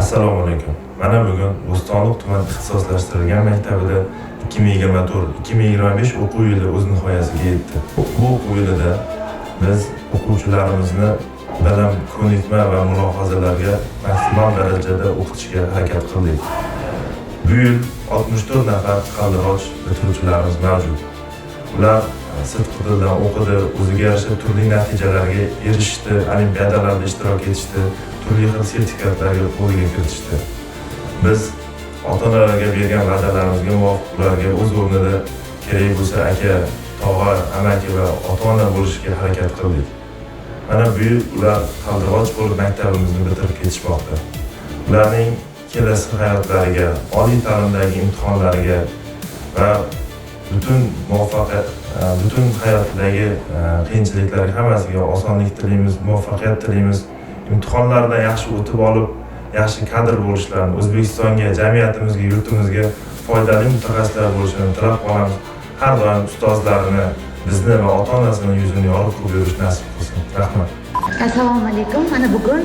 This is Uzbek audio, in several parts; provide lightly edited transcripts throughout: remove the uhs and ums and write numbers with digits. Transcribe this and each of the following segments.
Assalomu alaykum. Mana bugun Bo'stonliq tuman ixtisoslashtirilgan maktabida 2024-2025 o'quv yili o'z nihoyasiga yetdi. Bu o'quv yilida biz o'quvchilarimizni bilim, ko'nikma va mulohazalarga maksimal darajada o'qitishga harakat qildik. Bu yil 64 nafar qaldiroch bitiruvchilarimiz mavjud. Ular sidqi dildan o'qidi, o'ziga yarasha turli natijalarga erishdi, olimpiadalarda ishtirok etishdi, turli xil sertifikatlarga qo'lga kiritishdi. Biz ota-onalarga bergan va'dalarimizga muvofiq ularga o'z o'rnida kerak bo'lsa aka, tog'a, amaki va ota-ona bo'lishga harakat qildik. Mana bu yil ular qaldiroch bo'lib maktabimizni bitirib ketishmoqda. Ularning kelasi hayotlariga, oliy ta'limdagi imtihonlariga va butun muvaffaqiyat, butun hayotdagi qiyinchiliklarga hammasiga osonlik tilaymiz, muvaffaqiyat tilaymiz. Imtihonlardan yaxshi o'tib olib, yaxshi kadr bo'lishlarini, O'zbekistonga, jamiyatimizga, yurtimizga foydali mutaxassislar bo'lishini tilab qolamiz. Har doim ustozlarini, bizni va ota-onasini yuzini yorib ko'rib yurish nasib qilsin. Rahmat. Assalomu alaykum. Mana bugun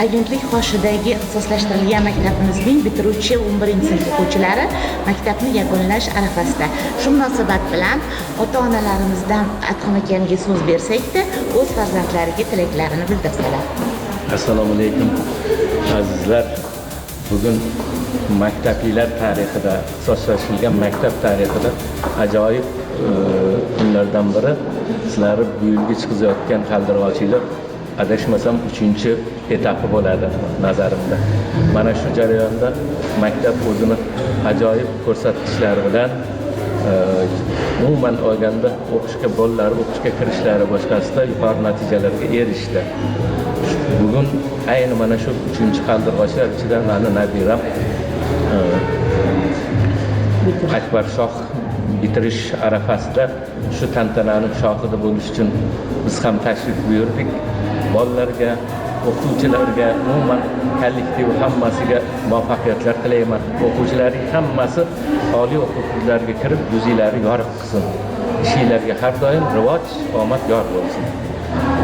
agentlik qoshidagi ixtisoslashtirilgan maktabimizning bitiruvchi 11-sinf o'quvchilari maktabni yakunlash arafasida. Shu munosabat bilan ota-onalarimizdan Adham akamga so'z bersakda, o'z farzandlariga tilaklarini bildirsalar. Assalomu alaykum azizlar. Bugun maktablar tarixida, ixtisoslashtirilgan maktab tarixida ajoyib kunlardan biri. Sizlar bu yilga chiqayotgan qaldirg'ochlar adashmasam 3-etapi bo'ladi nazarimda. Mana shu jarayonda maktab o'zini ajoyib ko'rsatkichlari bilan umuman olganda bolalar o'qishga kirishlari boshqasida yuqori natijalarga erishdi. Bugun ayni mana shu 3-qaldirg'ochlar ichidan mani nabiram Akbar Shoh bitirish arafasida shu tantanani shohida bo'lish uchun biz ham tashrif buyurdik. Bolalarga, o'quvchilarga, umuman kollektiv hammasiga muvaffaqiyatlar tilayman. O'quvchilarning hammasi oliy o'quv kurslariga kirib, yuzlari yorug' qilsin. Ishinglarga har doim rivoj, omad yor bo'lsin.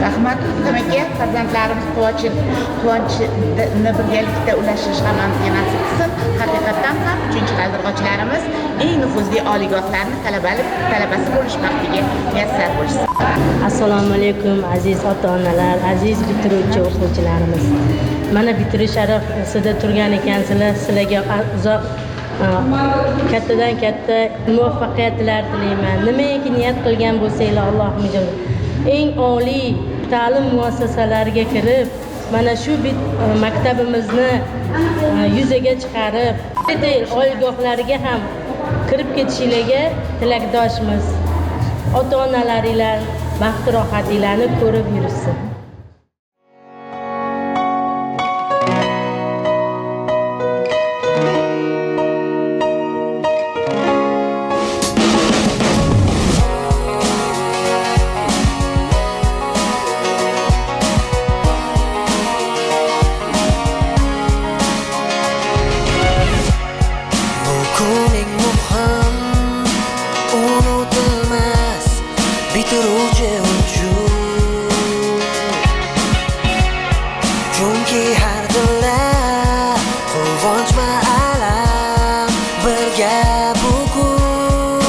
Rahmat aka, farzandlarimiz quvonchini birgalikda ulashish hammamizga nasib qilsin. Haqiqatan ham 3-qaldirg'ochlarimiz eng nufuzli oliygohlarning talabasi bo'lish baxtiga muyassar bo'lsin. Assalomu alaykum aziz ota-onalar, aziz bitiruvchi o'quvchilarimiz. Mana bitirish arafasida turgan ekansizlar. Sizlarga uzoq kattadan katta muvaffaqiyatlar tilayman. Nimaiki niyat qilgan bo'lsanglar, Allohim eng oliy ta'lim muassasalariga kirib, mana shu maktabimizni yuzaga chiqarib, oliygohlariga ham kirib ketishinglarga tilakdoshmiz. Ota-onalaringlar baxt rohatinglarni ko'rib yursin. Bitiruvchi uchun, chunki har dilda quvonch va alam birga bugun.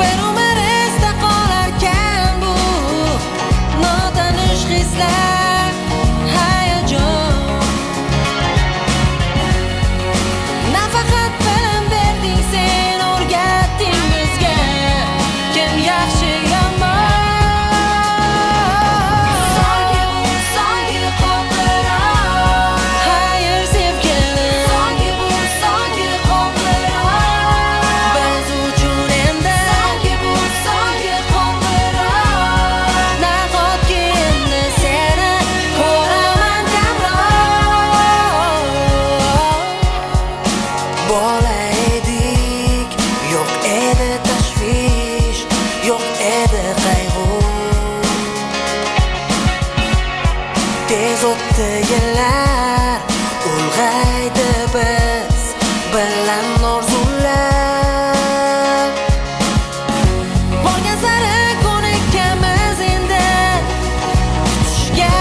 Bir umr esda qolarkan bu notanish hislar, hayajon. Nafaqat bilim berding sen, o'rgatding bizga kim yaxshi bola edik, yo'q edi tashvish, yo'q edi qayg'u. Tez o'tdi yillar, ulg'aydi biz bilan orzular. Borgan sari ko'nikamiz endi kutishga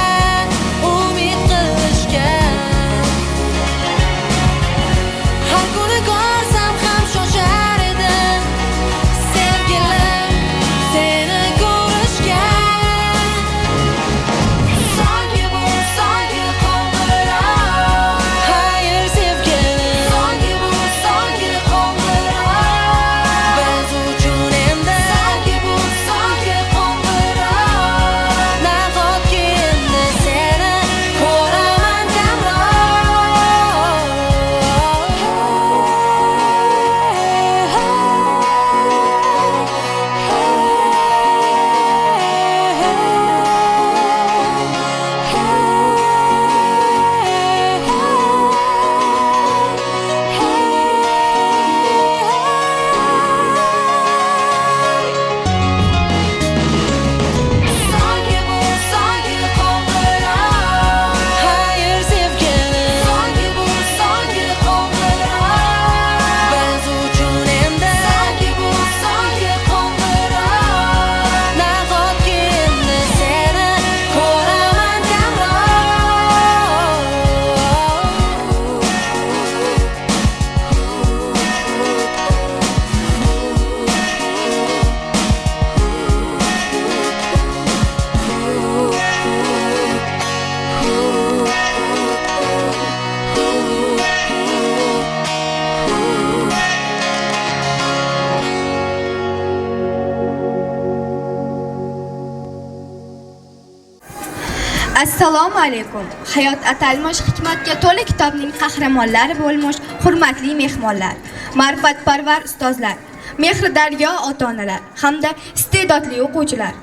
Assalomu alaykum. Hayot atalmish hikmatga to'la kitobning qahramonlari bo'lmoq hurmatli mehmonlar, ma'rifatparvar ustozlar, mehri daryo ota-onalar hamda iste'dodli o'quvchilar.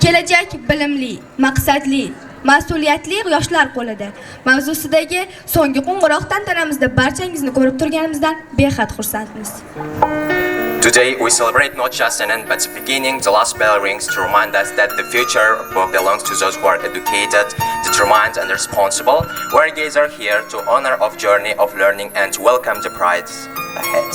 Kelajak bilimli, maqsadli, mas'uliyatli yoshlar qo'lida mavzusidagi so'nggi qo'ng'iroq tantanamizda barchangizni ko'rib turganimizdan behad xursandmiz. Today we celebrate not just an end but a beginning. The last bell rings to remind us that the future belongs to those who are educated, determined and responsible. We're gathered here to honor of journey of learning and welcome the prize ahead.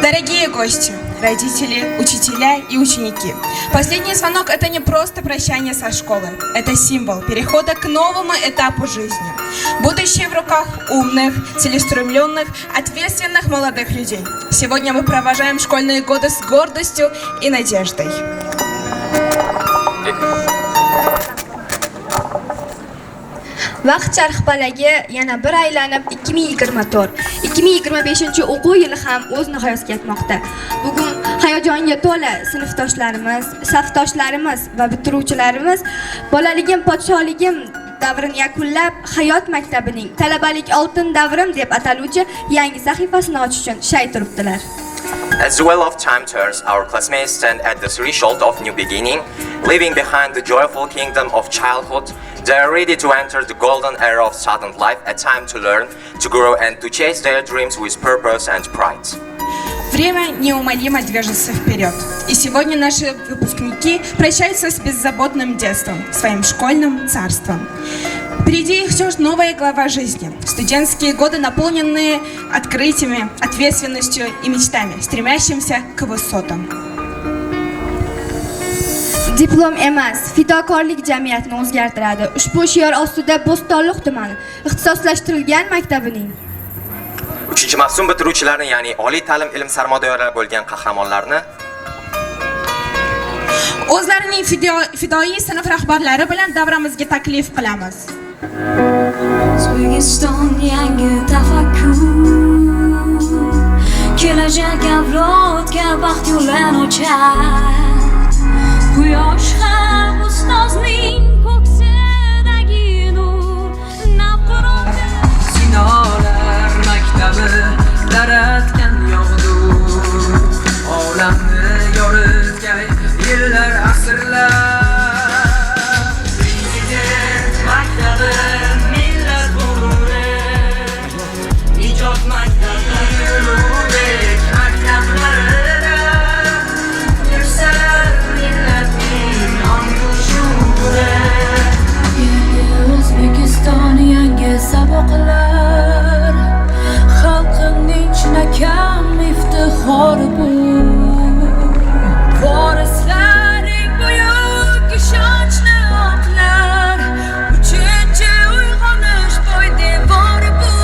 Дорогие гости, родители, учителя и ученики. Последний звонок — это не просто прощание со школы. Это символ перехода к новому этапу жизни. Будущее в руках умных, целеустремленных, ответственных молодых людей. Сегодня мы провожаем школьные годы с гордостью и надеждой. Vaqt charxpalagi yana bir aylanib 2024-2025 o'quv yili ham o'z nihoyasiga yetmoqda. Bugun hayajonga to'la sinfdoshlarimiz, safdoshlarimiz va bitiruvchilarimiz bolaligim, podshohligim davrini yakunlab, hayot maktabining talabalik oltin davrim deb ataluvchi yangi sahifasini ochish uchun shay turibdilar. As the well of time turns, our classmates stand at the threshold of new beginning, leaving behind the joyful kingdom of childhood. They are ready to enter the golden era of student life, a time to learn, to grow and to chase their dreams with purpose and pride. Время неумолимо движется вперед. И сегодня наши выпускники прощаются с беззаботным детством, своим школьным царством. Впереди их ждет новая глава жизни. Студенческие годы, наполненные открытиями, ответственностью и мечтами, стремящимся к высотам. Diplom emas, fidokorlik jamiyatni o'zgartiradi. Ushbu shior ostida Bo'stonliq tumani ixtisoslashtirilgan maktabining 3-mavsum bitiruvchilarni, ya'ni oliy ta'lim ilm sarmoyadorlari bo'lgan qahramonlarni o'zlarining fidoyi sinf rahbarlari bilan davramizga taklif qilamiz. O'zbekiston yangi tafakkur, kelajak avlodga baxt yo'lini ochar. Quyosh ham ustozning ko'ksidagi nur, nafroda Sinolar maktabi yaratgan yog'dur, olamni yoritgan yillar asrlar. Prezident maktabi millat g'ururi, ijod maktablari ulug'bek maktablarida yuksalar millatning ongu shuuri. yangi O'zbekiston, yangi saboqlar, xalqimning chinakam iftixori bu. Vorislaring buyuk ishonchli otlar, 3-uyg'onish poydevori bu.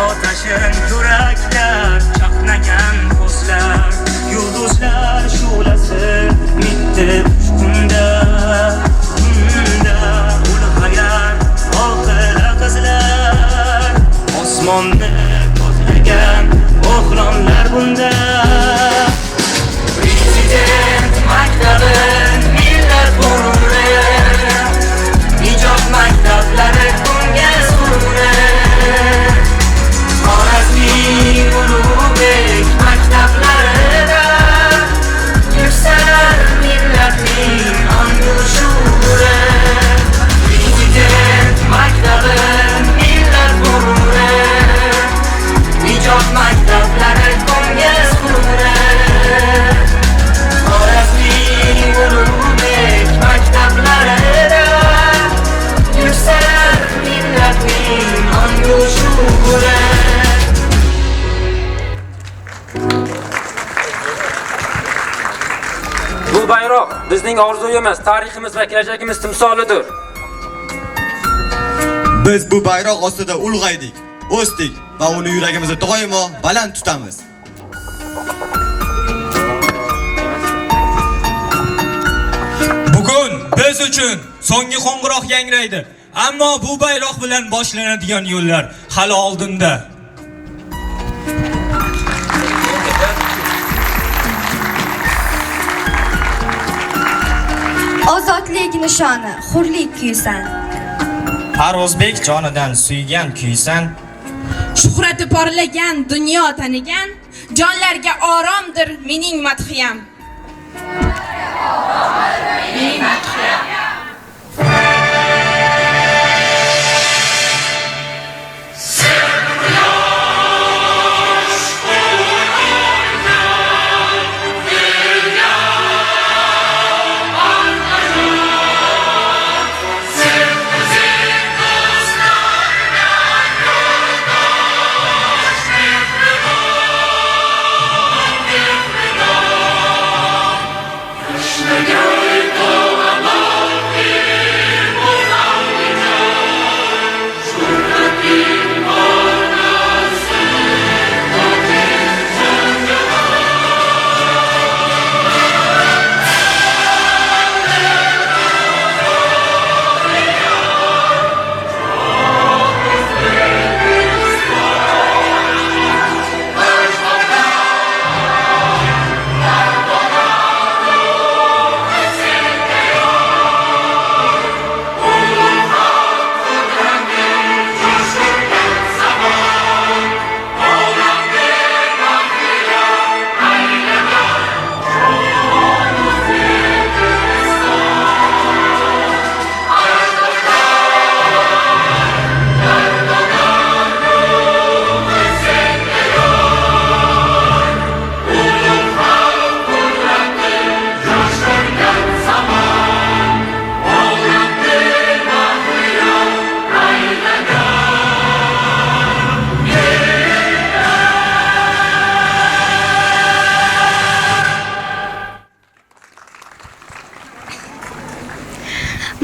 Otashin yuraklar chaqnagan ko'zlar, yulduzlar shu'lasi mitti kunda ulg'ayar oqila qizlar, osmonni ko'zlagan o'g'lonlar bunda. Prezident maktabi millat g'ururi, ijod maktablari bunga sururi. Xorazmning ulug'bek maktablarida yuksalar millatning ongu shuuri. Prezident maktabi millat g'ururi, ijod maktablari bunga sururi. Xorazmning ulug'bek maktablarida yuksalar millatning ongu shuuri. Bu bayroq bizning orzuyimiz, tariximiz va kelajagimiz timsolidir. Biz bu bayroq ostida ulg'aydik, o'sdik va uni yuragimizda doimo baland tutamiz. Bugun biz uchun so'nggi qo'ng'iroq yangraydi. Ammo bu bayroq bilan boshlanadigan yo'llar hali oldinda. ozodlik nishoni hurlik kuysan. Har o'zbek jonidan suygan kuysan. Shuhrati porlagan, dunyo tanigan, jonlarga oromdir mening madhiyam. Mening madhiyam.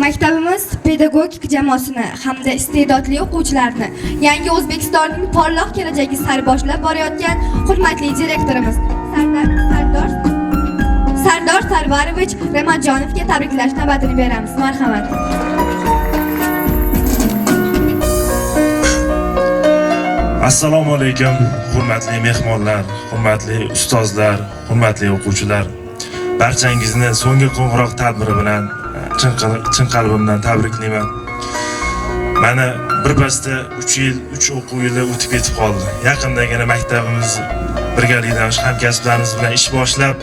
Maktabimiz pedagogik jamoasini hamda iste'dodli o'quvchilarni yangi O'zbekistonning porloq kelajagi sari boshlab borayotgan hurmatli direktorimiz Sardor Sarvarovich Ramadjonovga tabriklash navbatini beramiz. Marhamat. Assalomu alaykum, hurmatli mehmonlar, hurmatli ustozlar, hurmatli o'quvchilar. Barchangizni so'nggi qo'ng'iroq tadbiri bilan chin qalbimdan tabriklayman. Mana birpasda 3 yil, 3 o'quv yili o'tib ketib qoldi. Yaqindagina maktabimiz birgalikda hamkasblarimiz bilan ish boshlab,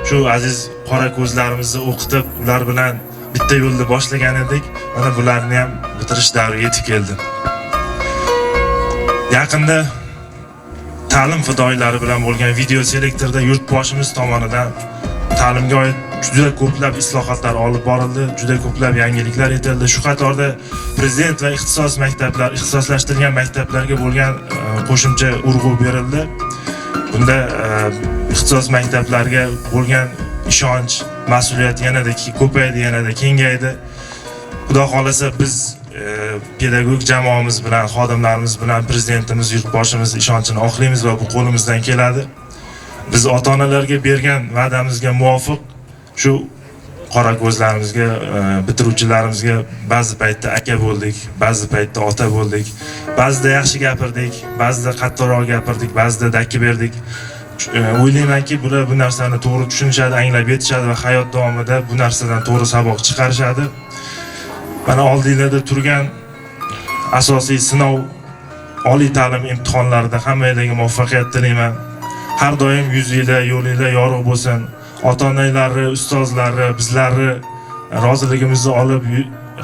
shu aziz qora ko'zlarimizni o'qitib, ular bilan bitta yo'lda boshlagan edik. Mana bularni ham bitirish davriga yetib keldi. Yaqinda ta'lim fidoyilari bilan bo'lgan video selektorda yurtboshimiz tomonidan ta'limga oid juda ko'plab islohotlar olib borildi, juda ko'plab yangiliklar etildi. Shu qatorda prezident va ixtisoslashtirilgan maktablarga bo'lgan qo'shimcha urg'u berildi. Bunda ixtisos maktablarga bo'lgan ishonch, mas'uliyat yanada ko'paydi, yanada kengaydi. Xudo xolasa biz pedagog jamoamiz bilan, xodimlarimiz bilan prezidentimiz, yurtboshimiz ishonchini oqlaymiz va bu qo'limizdan keladi. Biz ota-onalarga bergan va'damizga muvofiq shu qora ko'zlarimizga, bitiruvchilarimizga ba'zi paytda aka bo'ldik, ba'zi paytda ota bo'ldik, ba'zida yaxshi gapirdik, ba'zida qattiqroq gapirdik, ba'zida dakki berdik. O'ylaymanki, bular bu narsani to'g'ri tushunishadi, anglab yetishadi va hayot davomida bu narsadan to'g'ri saboq chiqarishadi. Mana oldinglarda turgan asosiy sinov oliy ta'lim imtihonlarida hammanglarga muvaffaqiyat tilayman. Har doim yuzinglar, yo'linglar yorug' bo'lsin. Ota-onalari, ustozlari, bizlarni roziligimizni olib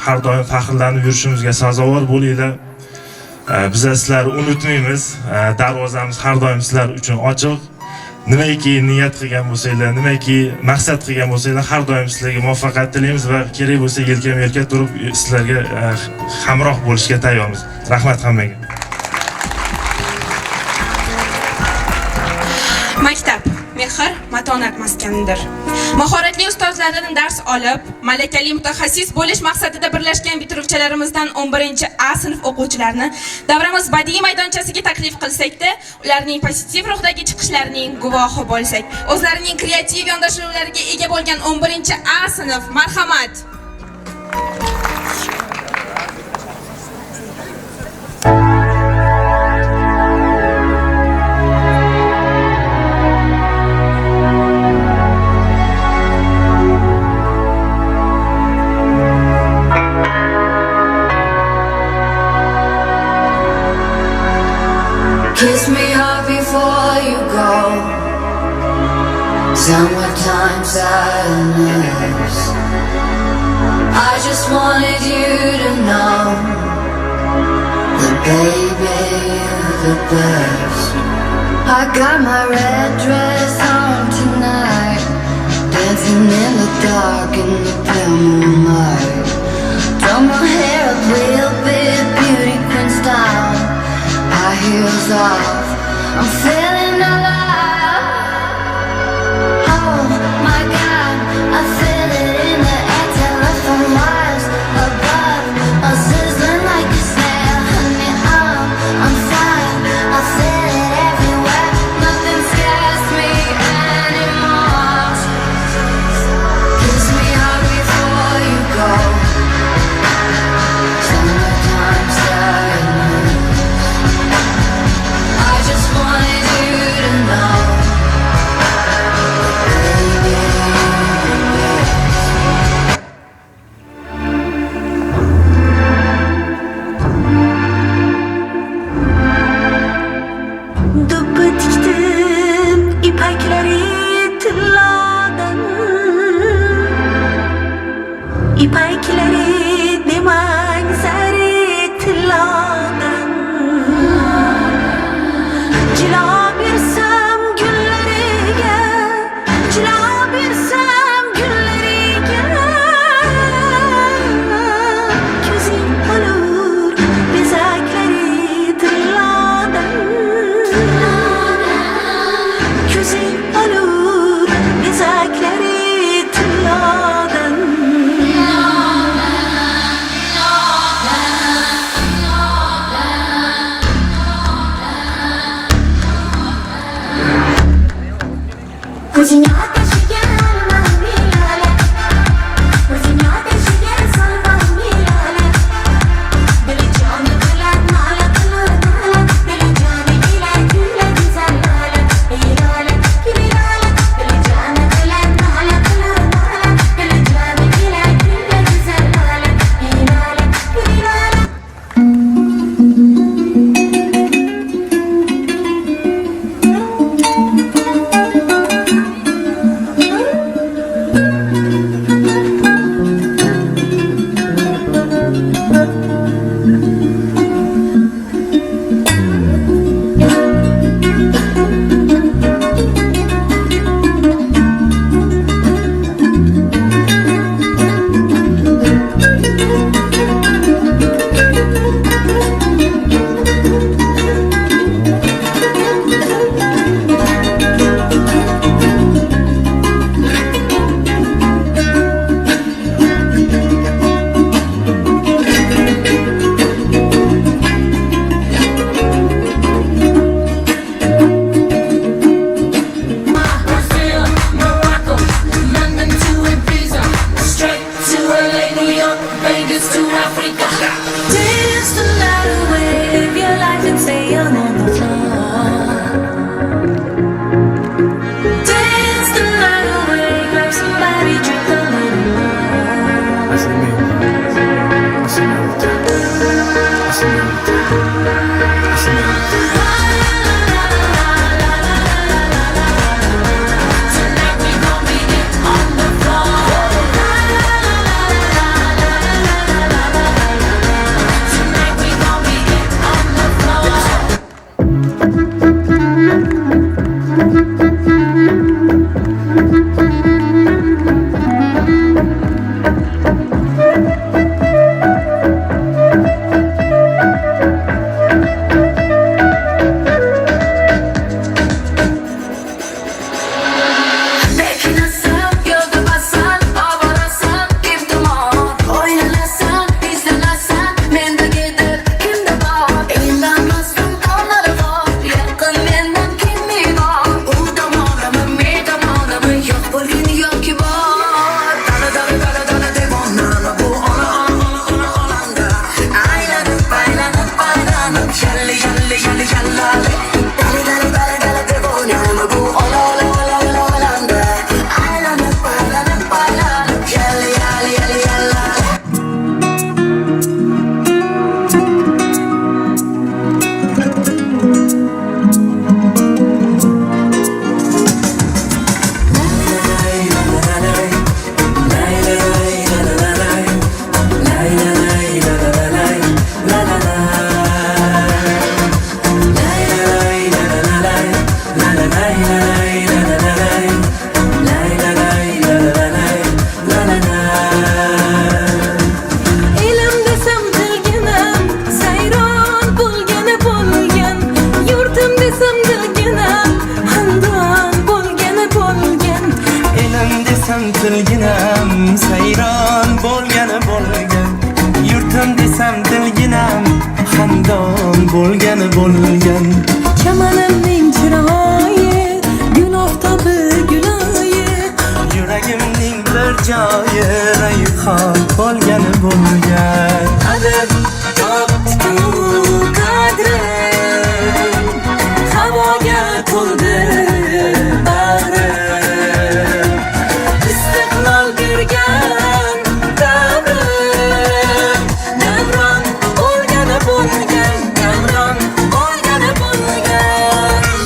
har doim faxrlanib yurishimizga sazovor bo'linglar. Biz sizlarni unutmaymiz. Darvozamiz har doim sizlar uchun ochiq. Nimaiki niyat qilgan bo'lsanglar, nimaiki maqsad qilgan bo'lsanglar, har doim sizlarga muvaffaqiyat tilaymiz va kerak bo'lsa yelkama-yelka turib sizlarga hamroh bo'lishga tayyormiz. Rahmat hammaga. Maktab mehr, matonat maskanidir. Mahoratli ustozlardan dars olib, malakali mutaxassis bo'lish maqsadida birlashgan bitiruvchilarimizdan 11-A sinf o'quvchilarini davramiz badiiy maydonchasiga taklif qilsak-da, ularning pozitiv ruhdagi chiqishlarining guvohi bo'lsak, o'zlarining kreativ yondashuvlariga ega bo'lgan 11-A sinf, marhamat. Kiss me hard before you go. Summertime sadness. I just wanted you to know that baby you're the best. I got my red dress on tonight, dancing in the dark in the pale moonlight. Done my hair up real big, beauty queen style. High heels off, I'm feeling alive. Oh my God, I feel it in the air, telephone wires above, I'm sizzling like a snail. Honey, I'm fire, I feel it everywhere. Nothing scares me anymore. Kiss me hard before you go. Summertime sadness. I just wanted you dilginam sayron bo'lgani bo'lgan yurtim desam dilginam xandon bo'lgani bo'lgan Kamanimning chiroyi gul oftobi guloyi yuragimning bir joyi rayhon bo'lgani bo'lgan qadr topdi qadrim havoga to'ldi bag'rim istiqlol bergan davrim davron bo'lgani bo'lgan davron bo'lgani bo'lgan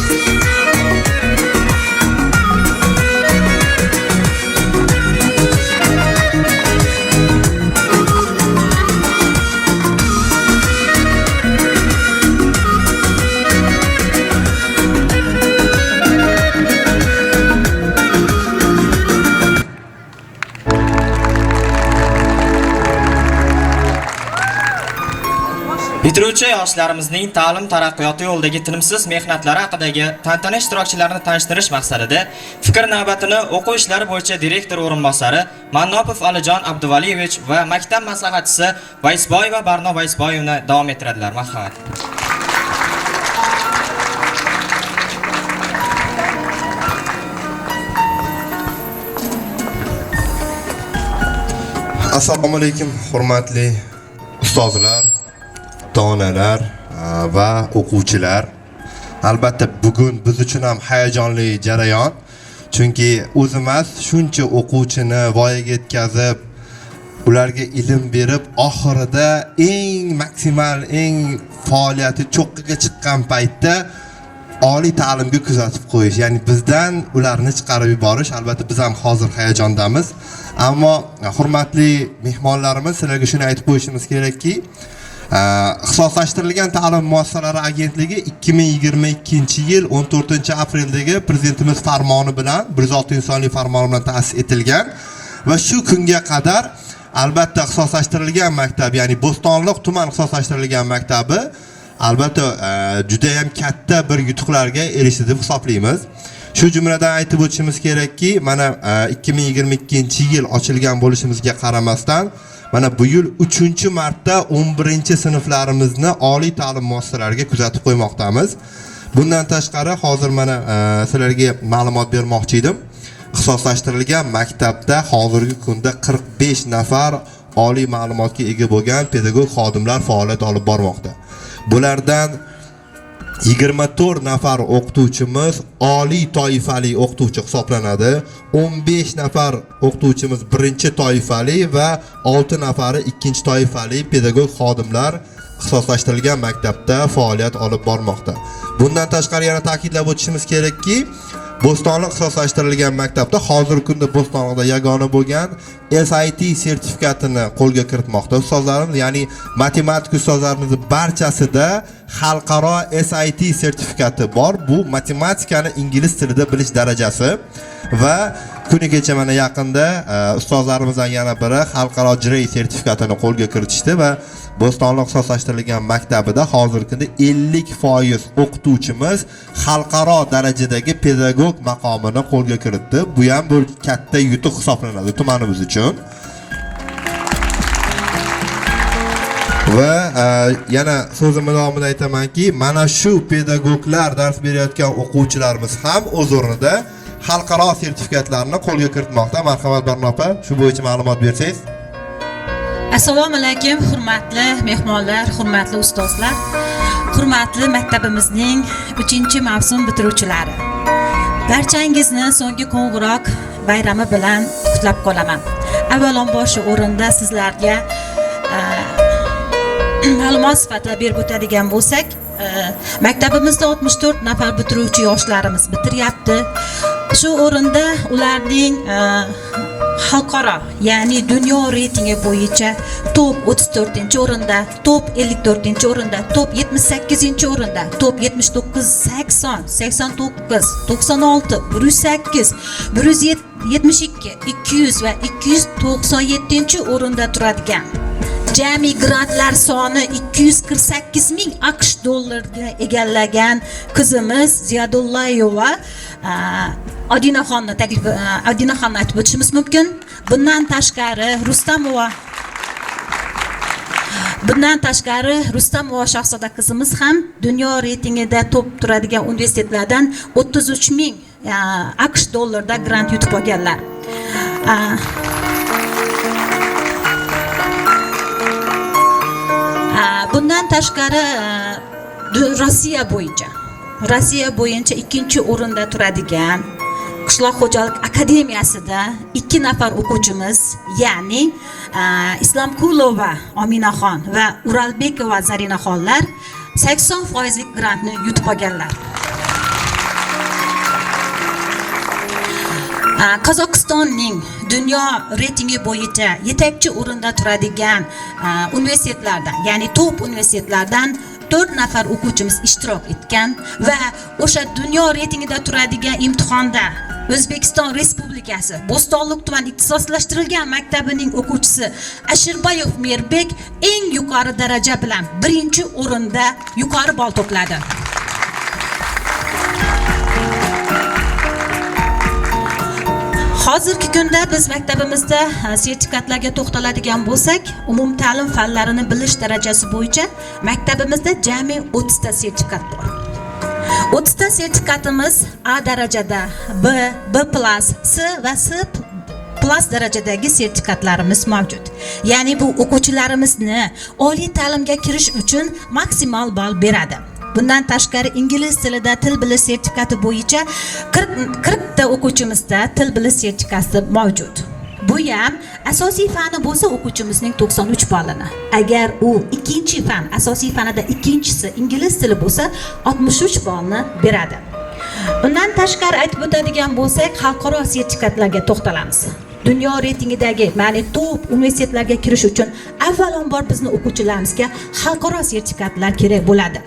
Bitiruvchi yoshlarimizning ta'lim taraqqiyoti yo'lidagi tinimsiz mehnatlari haqidagi tantana ishtirokchilarini tanishtirish maqsadida fikr navbatini o'quv ishlari bo'yicha direktor o'rinbosari Mannopov Alijon Abduvaliyevich va maktab maslahatchisi Vaysboyeva Barno Vaysboyevni davom ettiradilar. Marhamat. Assalomu alaykum, hurmatli ustozlar, onalar va o'quvchilar. Albatta bugun biz uchun ham hayajonli jarayon. Chunki o'zimiz shuncha o'quvchini voyaga yetkazib, ularga ilm berib, oxirida eng maksimal, eng faoliyati cho'qqiga chiqqan paytda oliy ta'limga kuzatib qo'yish, ya'ni bizdan ularni chiqarib yuborish. Albatta biz ham hozir hayajondamiz. Ammo hurmatli mehmonlarimiz, sizlarga shuni aytib qo'yishimiz kerakki, ixtisoslashtirilgan ta'lim muassasalari agentligi 2022-yil 14-apreldagi prezidentimiz farmoni bilan 106 farmoni bilan ta'sis etilgan va shu kunga qadar albatta ixtisoslashtirilgan maktab, ya'ni Bo'stonliq tuman ixtisoslashtirilgan maktabi albatta juda ham katta bir yutuqlarga erishdi deb hisoblaymiz. Shu jumladan aytib o'tishimiz kerakki, mana 2022-yil ochilgan bo'lishimizga qaramasdan mana bu yil 3-marta 11-sinflarimizni oliy ta'lim muassasalariga kuzatib qo'ymoqdamiz. Bundan tashqari hozir mana sizlarga ma'lumot bermoqchi edim. Ixtisoslashtirilgan maktabda hozirgi kunda 45 nafar oliy ma'lumotga ega bo'lgan pedagog xodimlar faoliyat olib bormoqda. Bulardan 24 nafar o'qituvchimiz oliy toifali o'qituvchi hisoblanadi. 15 nafar o'qituvchimiz birinchi toifali va 6 nafari ikkinchi toifali pedagog xodimlar ixtisoslashtirilgan maktabda faoliyat olib bormoqda. Bundan tashqari yana ta'kidlab o'tishimiz kerakki, Bo'stonliq ixtisoslashtirilgan maktabda hozirgi kunda Bo'stonliqda yagona bo'lgan SIT sertifikatini qo'lga kiritmoqda ustozlarimiz, ya'ni matematik ustozlarimizning barchasida xalqaro SIT sertifikati bor. Bu matematikani ingliz tilida bilish darajasi va kuni kecha mana yaqinda ustozlarimizdan yana biri xalqaro JRE sertifikatini qo'lga kiritishdi va Bo'stonliq ixtisoslashtirilgan maktabida hozirgi kunda 50% o'qituvchimiz xalqaro darajadagi pedagog maqomini qo'lga kiritdi. Bu ham bir katta yutuq hisoblanadi tumanimiz uchun. Va yana so'zim davomida aytamanki, mana shu pedagoglar dars berayotgan o'quvchilarimiz ham o'z o'rnida xalqaro sertifikatlarni qo'lga kiritmoqda. Marhamat Barno opa, shu bo'yicha ma'lumot bersangiz. Assalomu alaykum, hurmatli mehmonlar, hurmatli ustozlar, hurmatli maktabimizning 3-mavsum bitiruvchilari. Barchangizni so'nggi qo'ng'iroq bayrami bilan qutlab qolaman. Avvalambor shu o'rinda sizlarga ma'lumot sifatida berib o'tadigan bo'lsak, maktabimizda 64 nafar bitiruvchi yoshlarimiz bitiryapti. Shu o'rinda ularning xalqaro, ya'ni dunyo reytingi bo'yicha top 34-o'rinda, top 54-o'rinda, top 78-o'rinda, top 79, 80, 89, 96, 108, 172, 200 va 297-o'rinda turadigan. Jami grantlar soni 248 ming AQSh dollariga egallagan qizimiz Ziyadullayeva Odinaxonni aytib o'tishimiz mumkin. Bundan tashqari Rustamova Shahzoda qizimiz ham dunyo reytingida top turadigan universitetlardan 33,000 AQSh dollarda grant yutib olganlar. Bundan tashqari Rossiya bo'yicha ikkinchi o'rinda turadigan Qishloq xo'jalik akademiyasida 2 nafar o'quvchimiz, ya'ni Islomqulova Ominaxon va Uralbekova Zarinaxonlar 80% grantni yutib olganlar. Qozog'istonning dunyo reytingi bo'yicha yetakchi o'rinda turadigan universitetlardan, ya'ni top universitetlardan 4 nafar o'quvchimiz ishtirok etgan va o'sha dunyo reytingida turadigan imtihonda O'zbekiston Respublikasi Bo'stonliq tuman ixtisoslashtirilgan maktabining o'quvchisi Ashirbayev Merbek eng yuqori daraja bilan 1-o'rinda yuqori ball to'pladi. Hozirgi kunda biz maktabimizda sertifikatlarga to'xtaladigan bo'lsak, umumta'lim fanlarini bilish darajasi bo'yicha maktabimizda jami 30 ta sertifikat bor. 30 ta sertifikatimiz A darajada, B+, C va C+ darajadagi sertifikatlarimiz mavjud. Ya'ni bu o'quvchilarimizni oliy ta'limga kirish uchun maksimal ball beradi. Bundan tashqari ingliz tilida til bilish sertifikati bo'yicha 40 ta o'quvchimizda til bilish sertifikati mavjud. Bu ham asosiy fani bo'lsa o'quvchimizning 93 ballini. Agar u ikkinchi fan, asosiy fanida ikkinchisi ingliz tili bo'lsa 63 ballni beradi. Bundan tashqari aytib o'tadigan bo'lsak, xalqaro sertifikatlarga to'xtalamiz. Dunyo reytingidagi, ya'ni top universitetlarga kirish uchun avvalambor bizning o'quvchilarimizga xalqaro sertifikatlar kerak bo'ladi.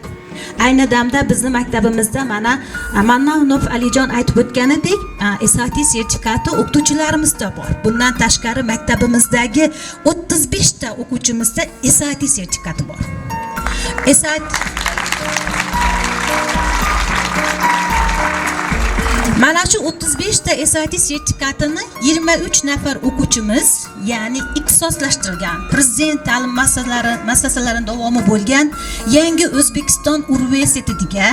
Ayni damda bizning maktabimizda mana Mannonov Alijon aytib o'tganidek, SAT sertifikati o'qituvchilarimizda bor. Bundan tashqari maktabimizdagi 35 ta o'quvchimizda SAT sertifikati bor. Mana shu 35 ta SAT sertifikatini 23 nafar o'quvchimiz, ya'ni ixtisoslashtirilgan Prezident ta'lim muassasalarining davomi bo'lgan Yangi O'zbekiston universitetiga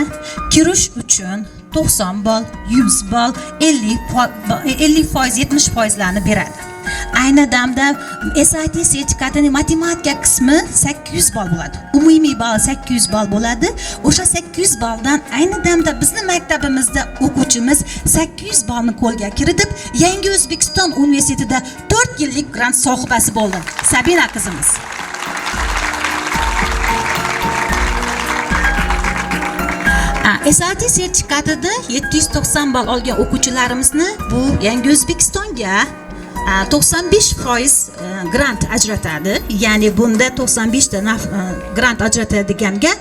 kirish uchun 90 ball, 100 ball, 50%, 70%larni beradi. Ayni damda SAT sertifikatining matematika qismi 800 ball bo'ladi. Umumiy ball 800 ball bo'ladi. O'sha 800 balldan ayni damda bizning maktabimizda o'quvchimiz 800 ballni qo'lga kiritib, Yangi O'zbekiston universitetida 4 yillik grant sohibasi bo'ldi. Sabina qizimiz. SAT sertifikatida 790 ball olgan o'quvchilarimizni bu Yangi O'zbekistonga 95% grant ajratadi. Ya'ni bunda 95 ta grant ajratadiganga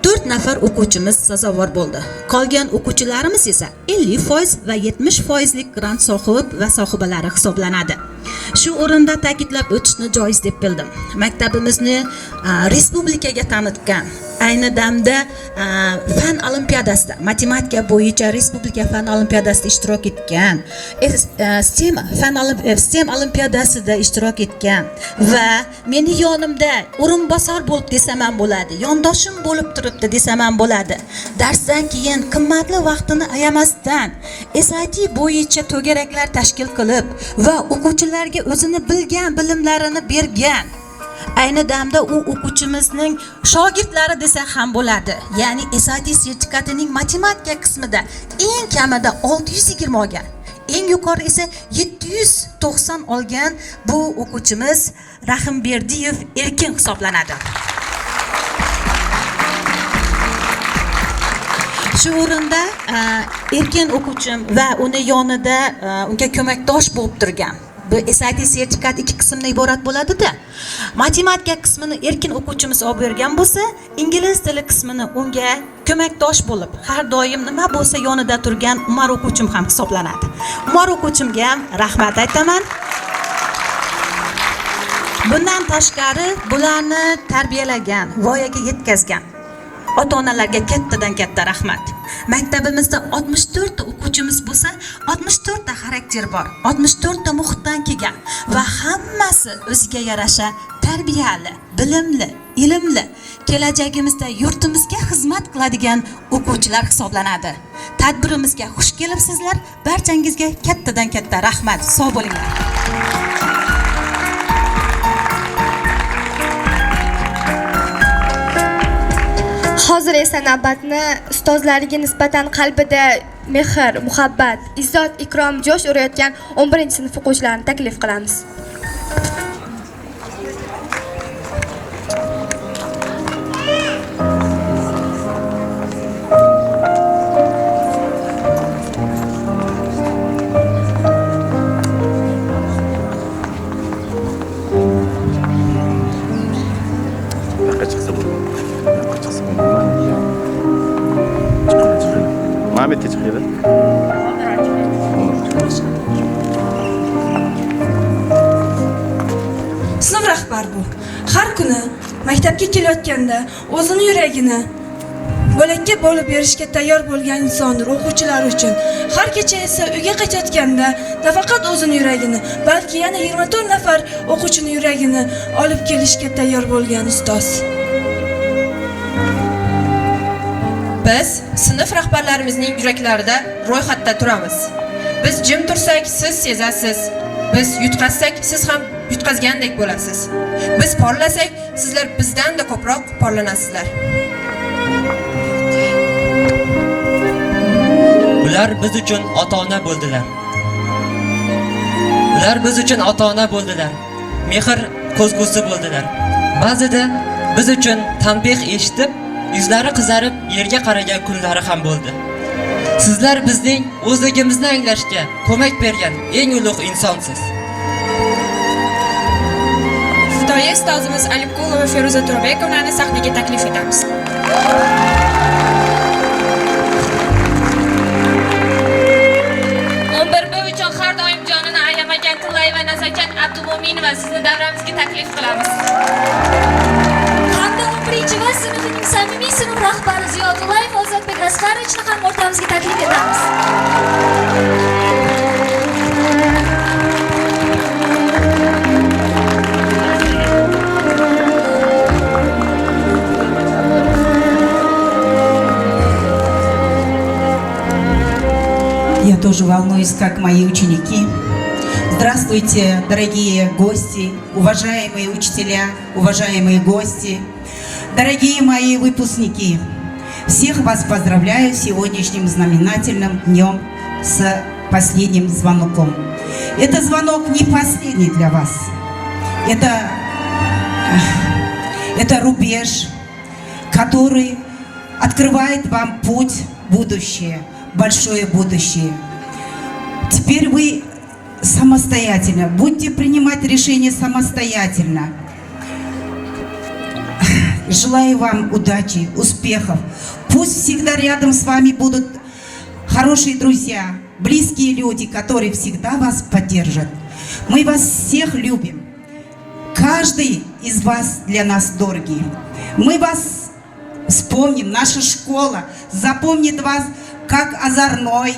4 nafar o'quvchimiz sazovor bo'ldi. Qolgan o'quvchilarimiz esa 50% va 70% lik grant sohib va sohibalari hisoblanadi. Shu o'rinda ta'kidlab o'tishni joiz deb bildim. Maktabimizni respublikaga tanitgan, ayni damda fan olimpiadasida, matematika bo'yicha respublika fan olimpiadasida ishtirok etgan, STEM olimpiadasida ishtirok etgan va meni yonimda o'rinbosar bo'lib desam ham bo'ladi, yondoshim bo'lib turibdi desam ham bo'ladi. Darsdan keyin qimmatli vaqtini ayamasdan SAT bo'yicha to'garaklar tashkil qilib va o'quvchilarga o'zini bilgan bilimlarini bergan. Ayni damda u o'quvchimizning shogirdlari desa ham bo'ladi. Ya'ni SAT sertifikatining matematika qismida eng kamida 620 olgan, eng yuqori esa 790 olgan bu o'quvchimiz Rahimberdiyev Erkin hisoblanadi. Shu o'rinda Erkin o'quvchim va uni yonida unga ko'makdosh bo'lib turgan. Bu SAT sertifikat 2 qismdan iborat bo'ladi-da. Matematika qismini Erkin o'quvchimiz olib bergan bo'lsa, ingliz tili qismini unga ko'makdosh bo'lib, har doim nima bo'lsa yonida turgan Umar o'quvchim ham hisoblanadi. Umar o'quvchimga ham rahmat aytaman. Bundan tashqari bularni tarbiyalagan, voyaga yetkazgan ota-onalarga kattadan katta rahmat. Maktabimizda 64 ta o'quvchimiz bo'lsa, 64 ta xarakter bor, 64 ta muhitdan kelgan va hammasi o'ziga yarasha tarbiyali, bilimli, ilmli, kelajagimizda yurtimizga xizmat qiladigan o'quvchilar hisoblanadi. Tadbirimizga xush kelibsizlar. Barchangizga kattadan katta rahmat. Sog' bo'linglar. Hozir esa navbatni ustozlariga nisbatan qalbida mehr, muhabbat, izzat, ikrom jo'sh urayotgan 11-sinf o'quvchilarini taklif qilamiz. Ahmet'e çıkıyor. Sinf rahbar bu. Har kuni maktabga kelayotganda o'zini yuragini bo'lakka bo'lib berishga tayyor bo'lgan insondir o'quvchilar uchun. Har kecha esa uyga qaytayotganda nafaqat o'zini yuragini, balki yana 24 nafar o'quvchini yuragini olib kelishga tayyor bo'lgan ustoz. Biz sinf rahbarlarimizning yuraklarida ro'yxatda turamiz. Biz jim tursak, siz sezasiz. Biz yutqazsak, siz ham yutqazgandek bo'lasiz. Biz porlasak, sizlar bizdan-da ko'proq porlanasizlar. Ular biz uchun ota-ona bo'ldilar. Ular biz uchun ota-ona bo'ldilar. Mehr ko'zgusi bo'ldilar. Ba'zida biz uchun tanbeh eshitib, yuzlari qizarib, yerga qaragan kunlari ham bo'ldi. Sizlar bizning o'zligimizni anglashga ko'mak bergan eng ulug' insonsiz. Fidoyi ustozimiz Alipqulova va Feruza Turbekovlarni sahnaga taklif etamiz. uchun har doim jonini ayamagan Tillay va Nazakat Abdumo'minova sizni davramizga taklif qilamiz. Hamda 11-va sinfning samimiy sinf rahbari Ziyodullayev Ozodbek Asqarovichni ham o'rtamizga taklif etamiz. Я тоже волнуюсь, как мои ученики. Здравствуйте, дорогие гости, уважаемые учителя, уважаемые гости, дорогие мои выпускники. Всех вас поздравляю с сегодняшним знаменательным днем с последним звонком. Это звонок не последний для вас. Это рубеж, который открывает вам путь в будущее. Большое будущее. Теперь вы самостоятельно, будете принимать решения самостоятельно. Желаю вам удачи, успехов. Пусть всегда рядом с вами будут хорошие друзья, близкие люди, которые всегда вас поддержат. Мы вас всех любим. Каждый из вас для нас дорогий. Мы вас вспомним, наша школа запомнит вас как озорной,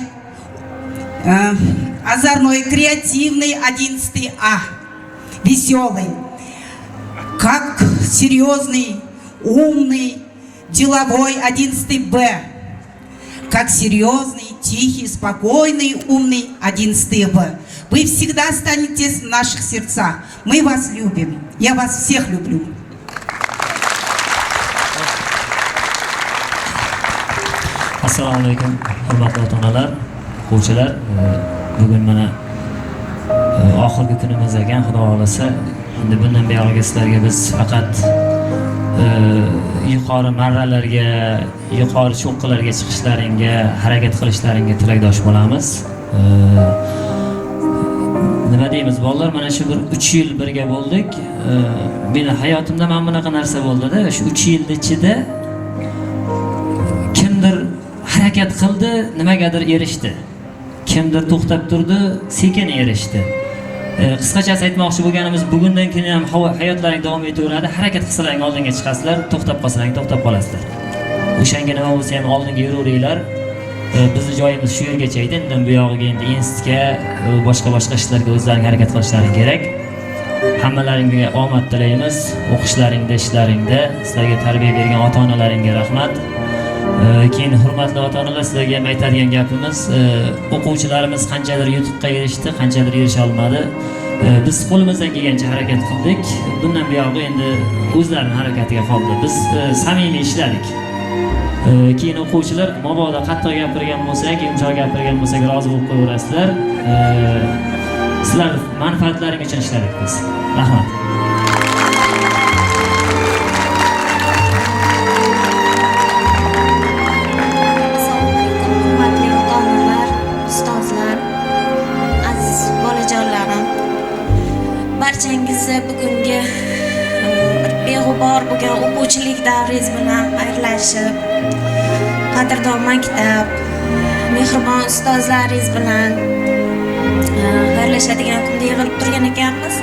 креативный 11 А, веселый, как серьезный, умный, деловой 11 Б, как серьезный, тихий, спокойный, умный 11 В. Вы всегда останетесь в наших сердцах. Мы вас любим. Я вас всех люблю. Assalomu alaykum, hurmatli ota-onalar, o'quvchilar. Bugun mana oxirgi kunimiz ekan, Xudo xolasa. Endi bundan buyog'iga sizlarga biz faqat yuqori marralarga, yuqori cho'qqilarga chiqishlaringga, harakat qilishlaringga tilakdosh bo'lamiz. Nima deymiz bolalar, mana shu bir 3 yil birga bo'ldik. Meni hayotimda mana bunaqa narsa bo'ldi-da, shu 3 yil ichida kimdir harakat qildi, nimagadir erishdi. Kimdir to'xtab turdi, sekin erishdi. Qisqachasi aytmoqchi bo'lganimiz, bugundan keyin ham hayotlaring davom etaveradi. Harakat qilsalaring oldinga chiqasizlar, to'xtab qolsalaring to'xtab qolasizlar. O'shanga nima bo'lsa ham oldinga yuraveringlar. Bizni joyimiz shu yergacha edi. Undan bu yog'iga endi institutga, boshqa ishlarga o'zlaring harakat qilishlaring kerak. Hammalaringga omad tilaymiz. O'qishlaringda, ishlaringda sizlarga tarbiya bergan ota-onalaringga rahmat. Keyin hurmatli ota-onalar, sizlarga ham aytadigan gapimiz, o'quvchilarimiz qanchadir yutuqqa erishdi, qanchadir erisha olmadi. Biz qo'limizdan kelgancha harakat qildik. Bundan buyog'i endi o'zlarining harakatiga qoldi. Biz samimiy ishladik. Keyin o'quvchilar mabodo qattiq gapirgan bo'lsak, yumshoq gapirgan bo'lsak, rozi bo'lib qo'yaverasizlar. Sizlar manfaatlaring uchun ishladik biz. Rahmat. Hurmatli ota-onalar, ustozlar, aziz bolajonlarim, barchangizni bugungi beg'ubor bo'lgan o'quvchilik davringiz bilan xayrlashib, qadrdon maktab, mehribon ustozlaringiz bilan xayrlashadigan kunda yig'ilib turgan ekanmiz.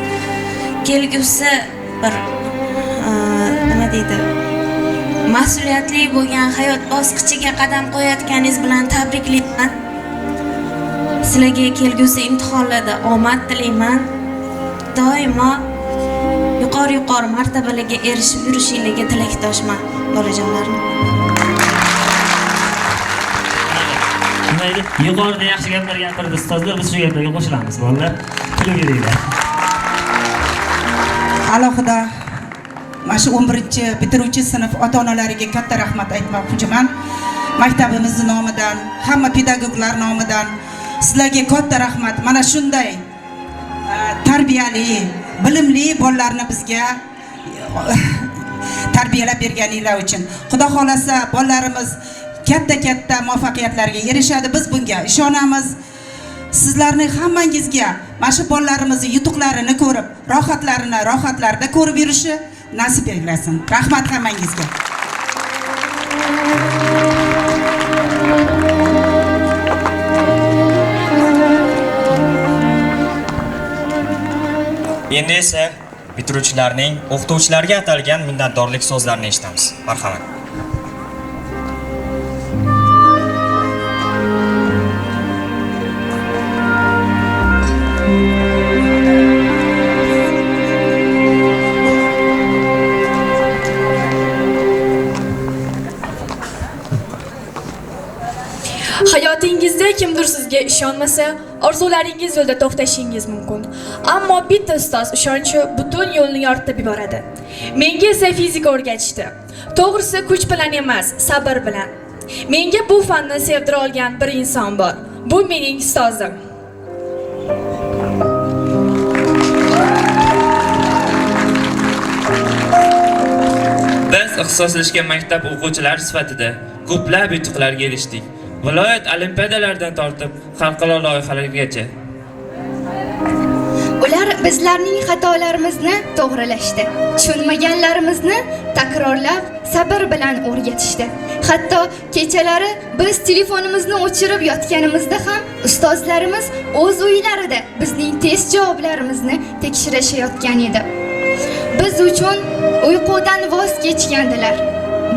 Kelgusi bir nima deydi, mas'uliyatli bo'lgan hayot bosqichiga qadam qo'yayotganingiz bilan tabriklayman. Sizlarga kelgusi imtihonlarda omad tilayman. Doimo yuqori martabalarga erishib yurishingizga tilakdoshman, bolajonlarim. Nima edi? Yuqorida yaxshi gaplar gapirdi ustozlar, biz shu gaplarga qo'shilamiz, bolalar. Kulib yuringlar. Alohida mana shu 11-bitiruvchi sinf ota-onalariga katta rahmat aytmoqchiman. Maktabimiz nomidan, hamma pedagoglar nomidan sizlarga katta rahmat. Mana shunday tarbiyali, bilimli bolalarni bizga tarbiyalab berganinglar uchun. Xudo xolasa bolalarimiz katta muvaffaqiyatlarga erishadi. Biz bunga ishonamiz. Sizlarning hammangizga mana shu bolalarimizni yutuqlarini ko'rib, rohatlarda ko'rib yurishi nasib etsin. Rahmat hammangizga. Endi esa bitiruvchilarning o'qituvchilarga atalgan minnatdorlik so'zlarini eshitamiz. Marhamat. Hayotingizda kimdir sizga ishonmasa, orzularingiz yo'lda to'xtashingiz mumkin. Ammo bitta ustoz ishonchi butun yo'lni yoritib yuboradi. Menga esa fizika o'rgatishdi. To'g'risi kuch bilan emas, sabr bilan. Menga bu fanni sevdira olgan bir inson bor. Bu mening ustozim. Biz ixtisoslashgan maktab o'quvchilari sifatida ko'plab yutuqlarga erishdik. Viloyat olimpiadalaridan tortib xalqaro loyihalargacha. Ular bizlarning xatolarimizni to'g'rilashdi. Tushunmaganlarimizni takrorlab, sabr bilan o'rgatishdi. Hatto kechalari biz telefonimizni o'chirib yotganimizda ham ustozlarimiz o'z uylarida bizning test javoblarimizni tekshirishayotgan edi. Biz uchun uyqudan voz kechgandilar.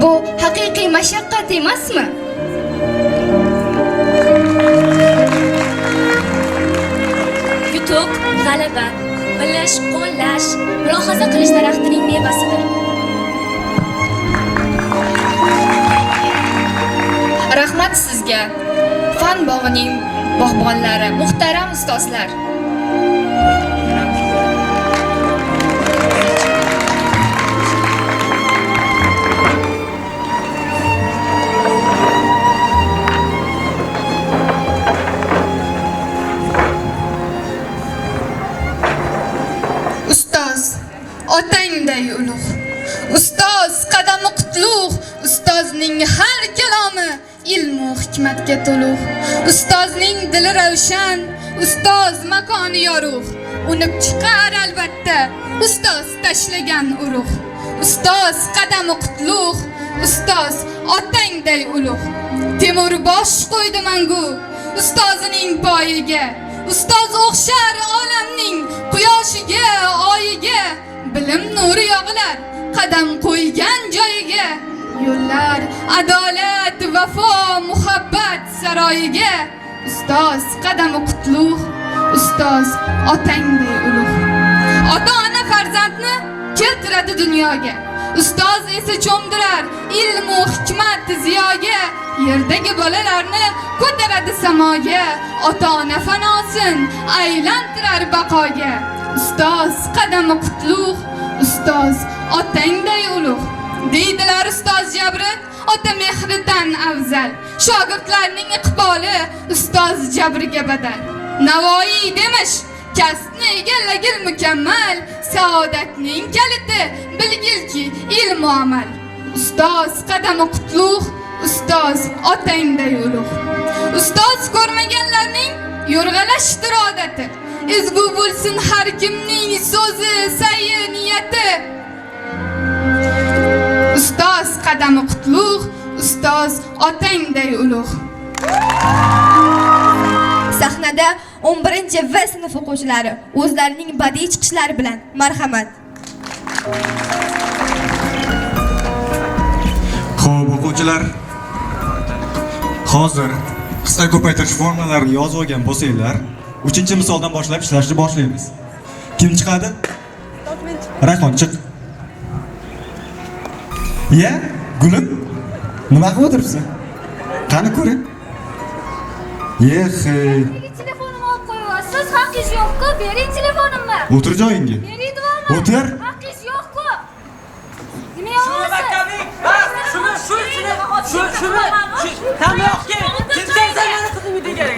Bu haqiqiy mashaqqat emasmi? Yutuq, g'alaba, bilish, qo'llash, mulohaza qilish daraxtining mevasidir. Rahmat sizga, fan bog'ining bog'bonlari, muhtaram ustozlar. Otangday ulug', ustoz qadami qutlug', ustozning har kalomi ilm va hikmatga to'lug'. Ustozning dili ravshan, ustoz makoni yorug', unib chiqar albatta ustoz tashlagan urug'. Ustoz qadami qutlug', ustoz otangday ulug'. Temur bosh qo'ydi mangu ustozining poyiga. Ustoz o'xshar olamning quyoshiga, oyiga. Bilim nuri yog'ilar qadam qo'ygan joyiga. yo'llar adolat, vafo, muhabbat saroyiga. Ustoz qadami qutlug', ustoz otangday ulug'. Ota-ona farzandni keltiradi dunyoga. Ustoz esa cho'mdirar ilm va hikmat ziyoga. Yerdagi bolalarni ko'taradi samoga. Ota-ona fanosin aylantirar baqoga. Ustoz qadami qutlug', ustoz otangday ulug'. Deydilar ustoz jabri ota mehridan afzal. Shogirdlarning iqboli ustoz jabriga badal. Navoiy demish kasbni egallagil mukammal. Saodatning kaliti bilgilki ilm va amal. Ustoz qadami qutlug', ustoz otangday ulug'. Ustoz ko'rmaganlarning yo'rg'alashdir odati. Ezgu bo'lsin har kimning so'zi, sayi, niyati. Ustoz qadami qutlug', ustoz otangday ulug'. Sahnada 11-V sinf o'quvchilari o'zlarining badiiy chiqishlari bilan marhamat. Xo'p, o'quvchilar, hozir qisqa ko'paytirish formalarini yozib olgan bo'lsanglar, 3-misoldan boshlab ishlashni boshlaymiz. Kim chiqadi? Rayhon chiq. Ya, Gulim, nima qilib o'tiribsan? Qani ko'ring. Yexey. Telefonimni olib qo'yasiz, haqqingiz yo'q-ku, bering telefonimni. O'tir joyingga. Beriydivorman. O'tir. Haqqingiz yo'q-ku. Nima Tamoqqa kimcha meni qizim degan.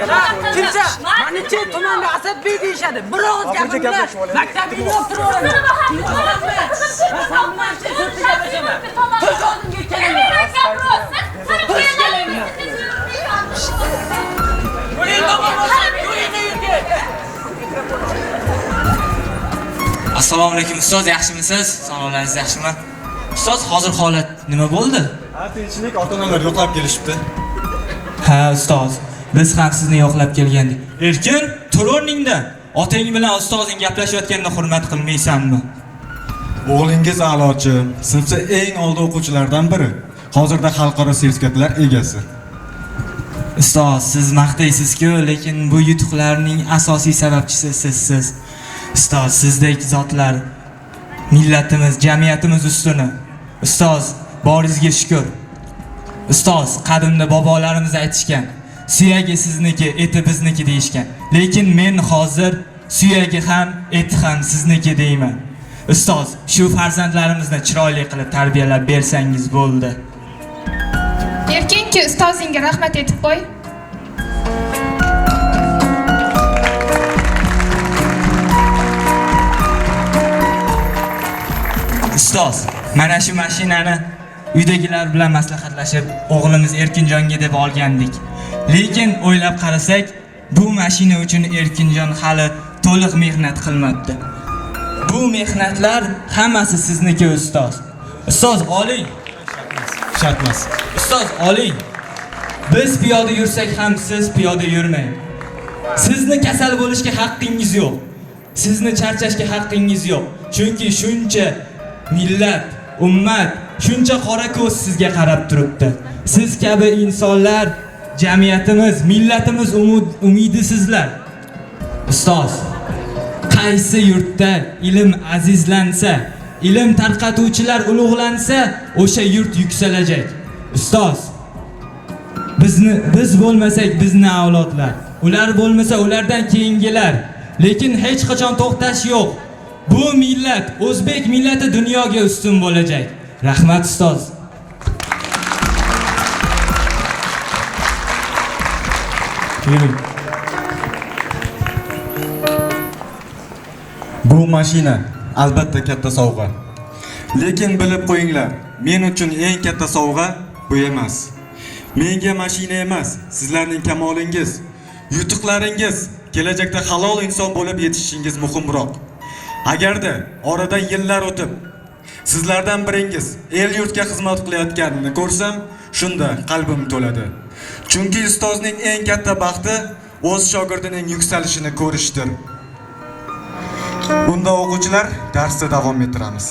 Kimcha? Manichi tumanda Asadbek deyshadi. Bir og'iz gapimda maktabni yoptiraman. To'sh oldimga kelaman. To'sh kelaman. Assalomu alaykum ustoz, yaxshimisiz? Salomatlaringiz yaxshimi? Ustoz, hozir holat nima bo'ldi? Tinchlik, ota-onalar yo'qlab kelishibdi. Ha, ustoz, biz ham sizni yo'qlab kelgandik. Erkin, tur o'rningda. Otang bilan ustozing gaplashayotganda hurmat qilmaysanmi? O'g'lingiz a'lochi, sinfda eng oldi o'quvchilardan biri. Hozirda xalqaro sertifikatlar egasi. Ustoz, siz maqtaysiz-ku, lekin bu yutuqlarning asosiy sababchisi sizsiz. Ustoz, sizdek zotlar millatimiz, jamiyatimiz ustuni. Ustoz, boringizga shukr. Ustoz, qadimda bobolarimiz aytishgan, suyagi sizniki, eti bizniki deyishgan. Lekin men hozir suyagi ham, eti ham sizniki deyman. Ustoz, shu farzandlarimizni chiroyli qilib tarbiyalab bersangiz bo'ldi. Erkinki ustozingga rahmat aytib qo'y. Ustoz, mana shu mashinani uydagilar bilan maslahatlashib, o'g'limiz Erkinjonga deb olgandik. Lekin o'ylab qarasak, bu mashina uchun Erkinjon hali to'liq mehnat qilmabdi. Bu mehnatlar hammasi sizniki ustoz. Ustoz, oling. Shartmas. Ustoz, oling. Biz piyoda yursak ham siz piyoda yurmang. Sizni kasal bo'lishga haqqingiz yo'q. Sizni charchashga haqqingiz yo'q. Chunki shuncha millat, ummat, shuncha qora ko'z sizga qarab turibdi. Siz kabi insonlar jamiyatimiz, millatimiz umidisizlar. Ustoz, qaysi yurtda ilm azizlansa, ilm tarqatuvchilar ulug'lansa, o'sha yurt yuksalajak. Ustoz, biz bo'lmasak bizni avlodlar, ular bo'lmasa ulardan keyingilar. Lekin hech qachon to'xtash yo'q. Bu millat, o'zbek millati dunyoga ustun bo'lajak. Rahmat ustoz. Bu mashina albatta katta sovg'a. Lekin bilib qo'yinglar, men uchun eng katta sovg'a bu emas. Menga mashina emas, sizlarning kamolingiz, yutuqlaringiz, kelajakda halol inson bo'lib yetishishingiz muhimroq. Agarda oradan yillar o'tib sizlardan biringiz el yurtga xizmat qilayotganini ko'rsam, shunda qalbim to'ladi. Chunki ustozning eng katta baxti o'z shogirdining yuksalishini ko'rishdir. Bunda o'quvchilar darsda davom ettiramiz.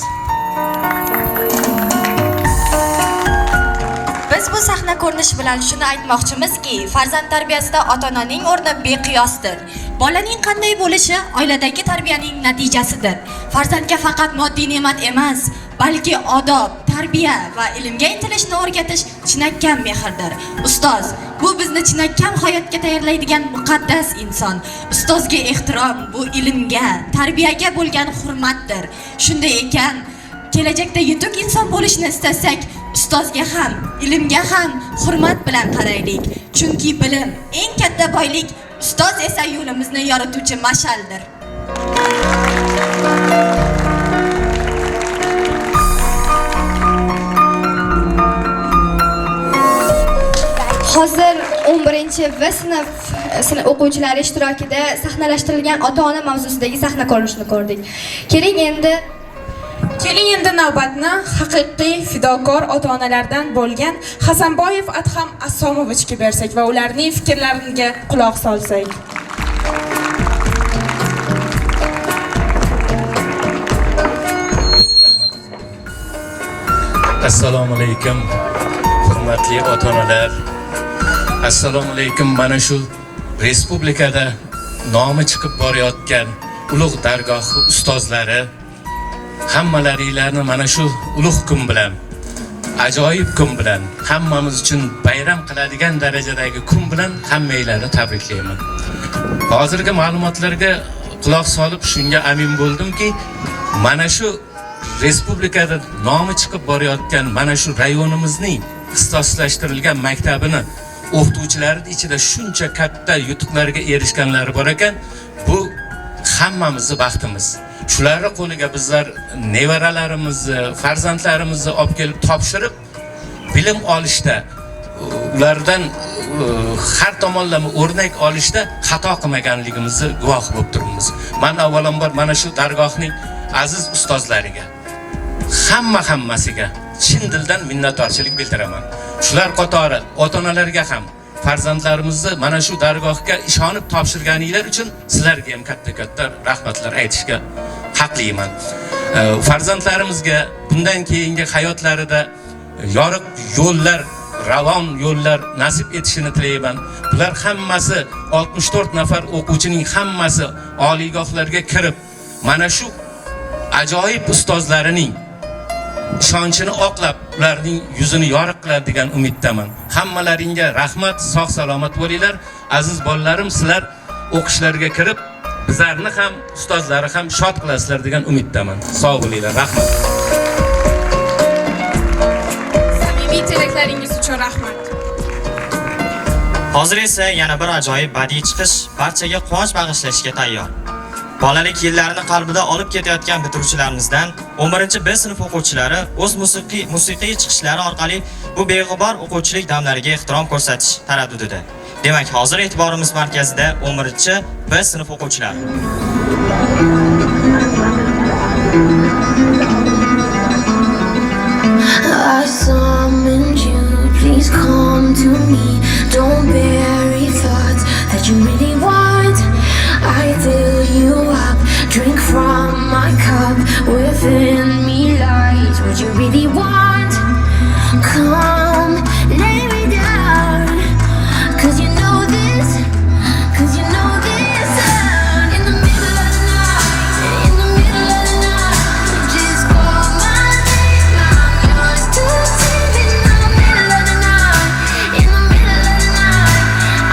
bu sahna ko'rinishi bilan shuni aytmoqchimizki, farzand tarbiyasida ota-onaning o'rni beqiyosdir. Bolaning qanday bo'lishi oiladagi tarbiyaning natijasidir. Farzandga faqat moddiy ne'mat emas, balki odob, tarbiya va ilmga intilishni o'rgatish chinakam mehrdir. Ustoz, bu bizni chinakam hayotga tayyorlaydigan muqaddas inson. Ustozga ehtirom bu ilmga, tarbiyaga bo'lgan hurmatdir. Shunday ekan, kelajakda yutuq inson bo'lishni istasak, ustozga ham, ilmga ham hurmat bilan qaraylik. Chunki bilim eng katta boylik, ustoz esa yo'limizni yorituvchi mash'aldir. Hozir 11-V sinf o'quvchilari ishtirokida sahnalashtirilgan ota-ona mavzusidagi sahna ko'rinishini ko'rdik. Keling endi navbatni haqiqiy fidokor ota-onalardan bo'lgan Hasanboyev Adham Asomovichga bersak va ularning fikrlariga quloq solsak. Assalomu alaykum, hurmatli ota-onalar. Assalomu alaykum, mana shu respublikada nomi chiqib borayotgan ulug' dargoh ustozlari, hammalaringlarni mana shu ulug' kun bilan, ajoyib kun bilan, hammamiz uchun bayram qiladigan darajadagi kun bilan hammanglarni tabriklayman. Hozirgi ma'lumotlarga quloq solib shunga amin bo'ldimki, mana shu respublikada nomi chiqib borayotgan mana shu rayonimizning ixtisoslashtirilgan maktabini o'qituvchilari ichida shuncha katta yutuqlarga erishganlari bor ekan, bu hammamizning baxtimiz. Shularning qo'liga bizlar nevaralarimizni, farzandlarimizni olib kelib topshirib, bilim olishda, ulardan har tomonlama o'rnak olishda xato qilmaganligimizni guvohi bo'lib turibmiz. Men avvalambor mana shu dargohning aziz ustozlariga, hammasiga chin dildan minnatdorchilik bildiraman. Shular qatori ota-onalarga ham farzandlarimizni mana shu dargohga ishonib topshirganinglar uchun sizlarga ham katta rahmatlar aytishga haqliman. Farzandlarimizga bundan keyingi hayotlarida yorug' yo'llar, ravon yo'llar nasib etishini tilayman. Bular hammasi 64 nafar o'quvchining hammasi oliygohlarga kirib, mana shu ajoyib ustozlarining ishonchini oqlab, ularning yuzini yorug' qiladi degan umiddaman. Hammalaringga rahmat, sog' salomat bo'linglar. Aziz bolalarim, sizlar o'qishlarga kirib, bizlarni ham, ustozlari ham shod qilasizlar degan umiddaman. Sog' bo'linglar, rahmat. Samimiy tilaklaringiz uchun rahmat. Hozir esa yana bir ajoyib badiiy chiqish barchaga quvonch bag'ishlashga tayyor. Bolalik yillarini qalbida olib ketayotgan bitiruvchilarimizdan 11-B sinf o'quvchilari o'z musiqiy chiqishlari orqali bu beg'ubor o'quvchilik damlariga ehtirom ko'rsatish taraddudida. Demak, hozir e'tiborimiz markazida 11-B sinf o'quvchilari. I summoned you, please come to me. Don't bury thoughts that you really want. I fill you up, drink from my cup. Within me lies what you really want. Come, lay me down, 'cause you know this, 'cause you know this. In the middle of the night, in the middle of the night, just call my name, I'm yours to save. In the middle of the night, in the middle of the night,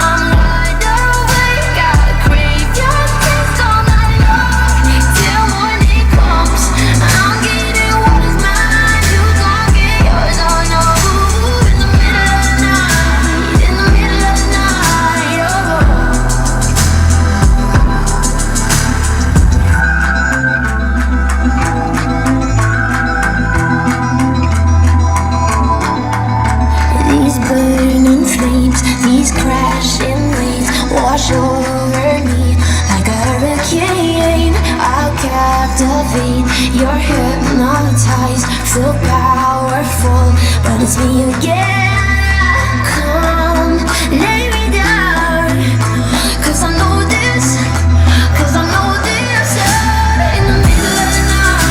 I'm wide awake, I crave your taste all night long, till morning comes. I'm getting what is mine, you gon' get yours, oh no. In the middle of the night, in the middle of the night, oh. These burning flames, these crashing waves wash over me like a hurricane. I'll captivate, you're hypnotized, feel powerful, but it's me again. Come, lay me down, 'cause I know this, 'cause I know this. In the middle of the night,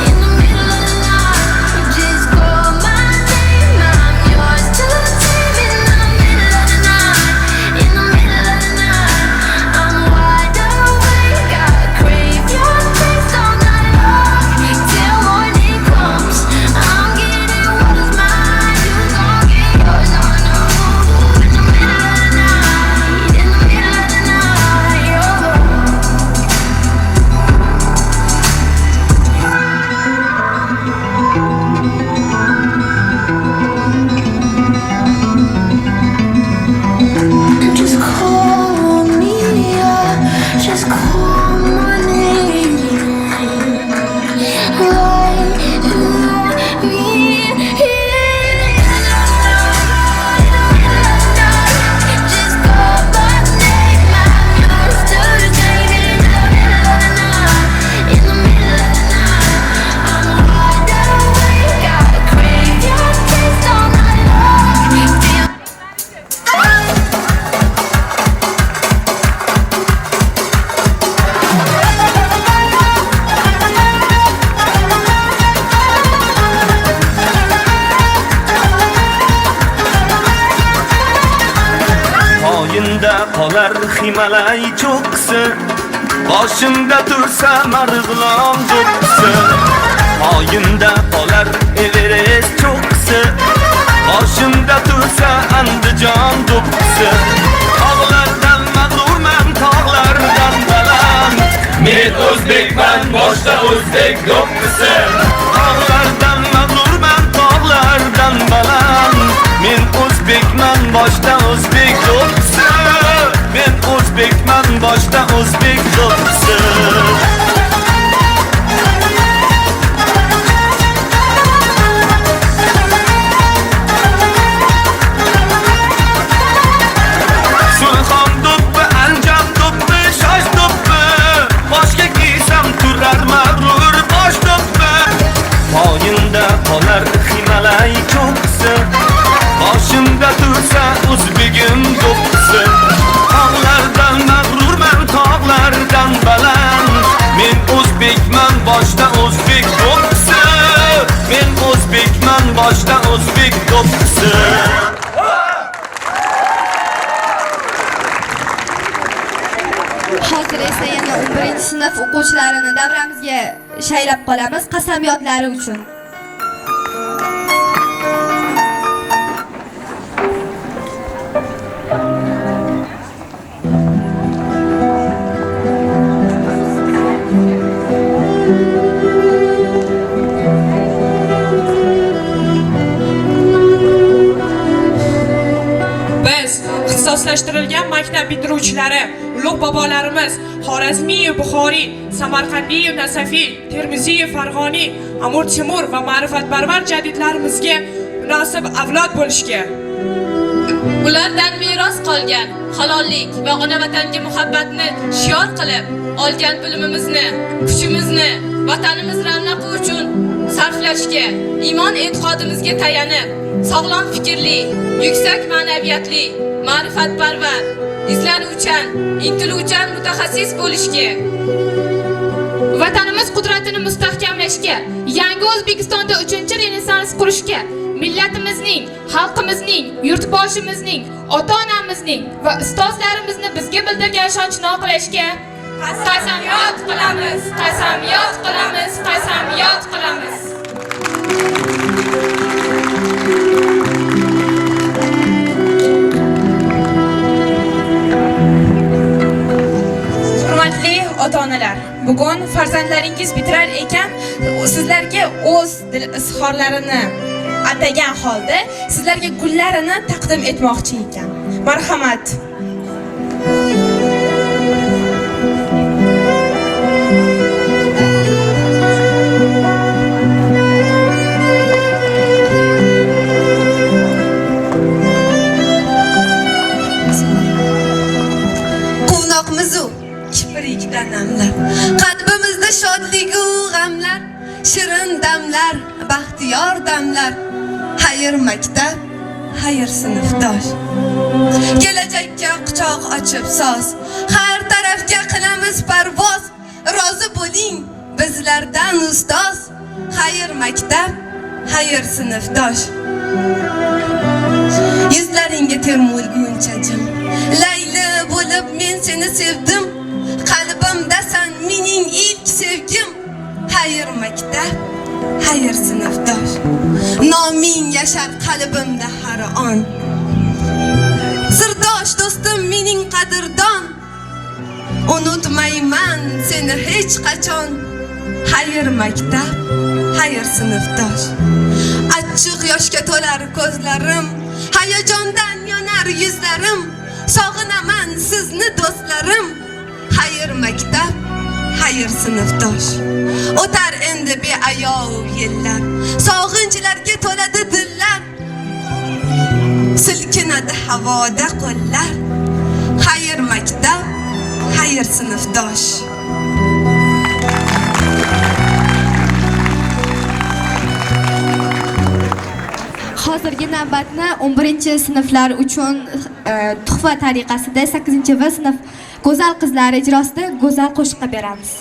in the middle of the night, just call my name, I'm yours to tog'lar Himalay cho'qqisi, boshimda tursa Marg'ilon do'ppisi, poyimda qolar Everest cho'qqisi, boshimda tursa Andijon do'ppisi. Tog'lardan mag'rurman, tog'lardan baland, men o'zbekman, boshda o'zbek do'ppisi. Tog'lardan mag'rurman, tog'lardan baland, men o'zbekman, boshda o'zbek do'ppisi. Men o'zbekman, boshda o'zbek do'ppisi. Surxon do'ppi, Anjom do'ppi, Shosh do'ppi, boshga kiysam turar mag'rur bosh do'ppi. Poyimda qolar Himalay cho'qqisi, boshimda tursa o'zbegim do'ppisi. Tog'lardan mag'rurman, tog'lardan baland, men o'zbekman, boshda o'zbek do'ppisi. Men o'zbekman, boshda o'zbek do'ppisi. Hozir esa yana 11-sinf o'quvchilarini davramizga shaylab qolamiz qasamiyotlari uchun. Biz ixtisoslashtirilgan maktab bitiruvchilari ulug' bobolarimiz Xorazmiy, Buxoriy, Samarqandiy, Nasafiy, Termiziy, Farg'oniy, Amir Temur va ma'rifatparvar jadidlarimizga munosib avlod bo'lishga, Ulardan meros qolgan halollik va ona vatanga muhabbatni shior qilib, olgan bilimimizni, kuchimizni vatanimiz ravnaqi uchun sarflashga, iymon e'tiqodimizga tayanib, sog'lom fikrli, yuksak ma'naviyatli, ma'rifatparvar, izlanuvchan, intiluvchan mutaxassis bo'lishga, vatanimiz qudratini mustahkamlashga, yangi O'zbekistonda 3-renessans qurishga, millatimizning, xalqimizning, yurtboshimizning, ota-onamizning va ustozlarimizni bizga bildirgan ishonchni oqlashga qasamyod qilamiz, qasamyod qilamiz, qasamyod qilamiz. Hurmatli ota-onalar, bugun farzandlaringiz bitirar ekan, sizlarga o'z dil izhorlarini atagan holda sizlarga gullarini taqdim etmoqchi ekan. Marhamat. Quvnoqmizu kiprikda namlar, qalbimizda shodligu g'amlar, shirin damlar, baxtiyor damlar. Xayr maktab, xayr sinfdosh. Kelajakka quchoq ochib soz, har tarafga qilamiz parvoz. Rozi bo'ling bizlardan ustoz. Xayr maktab, xayr sinfdosh. Yuzlaringga termulguncha jim, Layli bo'lib men seni sevdim. Qalbimdasan mening ilk sevgim. Xayr maktab, xayr sinfdosh. Noming yashar qalbimda har on. Sirdosh do'stim mening qadrdon. Unutmayman seni hech qachon. Xayr maktab, xayr sinfdosh. Achchiq yoshga to'lar ko'zlarim, hayajondan yonar yuzlarim. Sog'inaman sizni do'stlarim. Xayr maktab, xayr sinfdosh. O'tar endi beayov yillar, sog'inchlarga to'ladi dillar. Silkinadi havoda qo'llar. Xayr maktab, xayr sinfdosh. Hozirgi navbatni 11-sinflar uchun tuhfa tariqasida 8-V sinf go'zal qizlar ijrosida go'zal qo'shiqqa beramiz.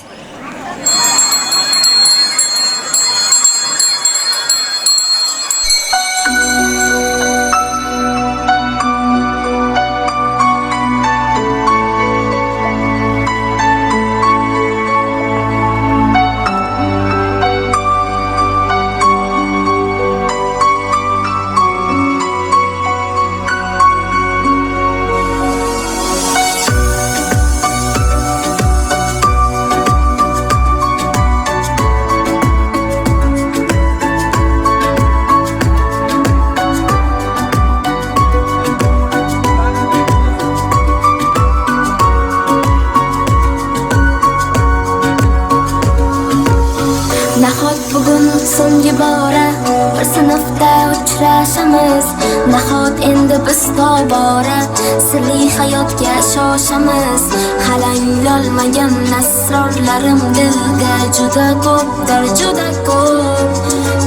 Nahot bugun so'nggi bora bir sinfda uchrashamiz. Nahot endi biz tobora sirli hayotga shoshamiz. Hali anglolmagan asrorlarim dilda juda ko'pdir, juda ko'p,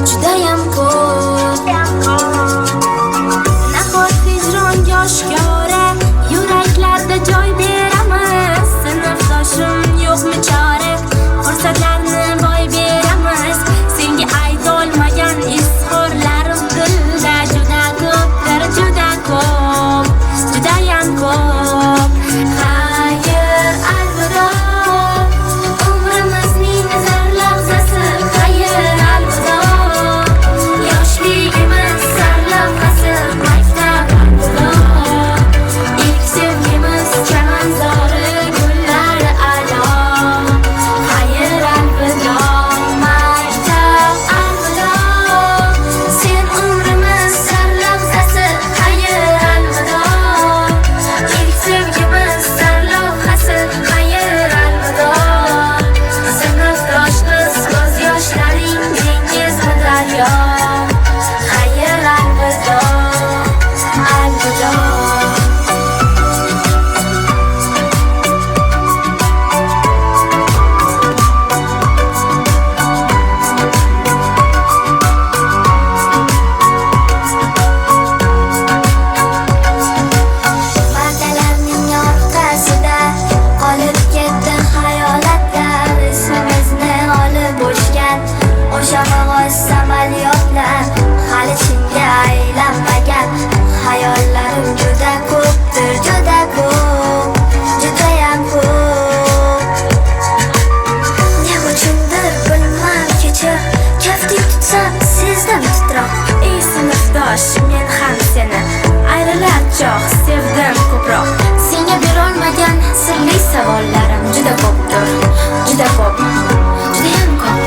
judayam ko'p. Nahot hijronga oshkora yuraklarda joy beramiz. Sinfdoshim yo'qmi chora, fursatlarni boy beramiz. Senga aytolmagan izhorlarim dilda juda ko'pdir, juda ko'p, judayam ko'p. Xayr, alvido, umrimizning zar lahzasi. Xayr, alvido, yoshligimiz sarlavhasi. Maktab, alvido, ilk sevgimiz chamanzori gullari alo. Xayr, alvido, maktab, alvido, sen umrimiz sarlavhasi. Xayr, alvido, ilk sevgimiz sarlavhasi. Xayr, alvido, sinfdoshmiz ko'z yoshlaring dengizmi daryo. Xayr, alvido, alvido. Va'dalarning orqasida qolib ketdi xayolatlar. Ismimizni olib o'chgan o'sha g'oz samolyotlar. Hali chinga aylanmagan xayollarim juda ko'pdir, juda ko'p, judayam ko'p. Nima uchundir bilmam kecha kafting tutsam sezdim titroq. Ey sinfdosh, men ham seni ayrilar choq sevdim ko'proq. Senga berolmagan sirli savollarim juda ko'pdir, juda ko'p, judayam ko'p.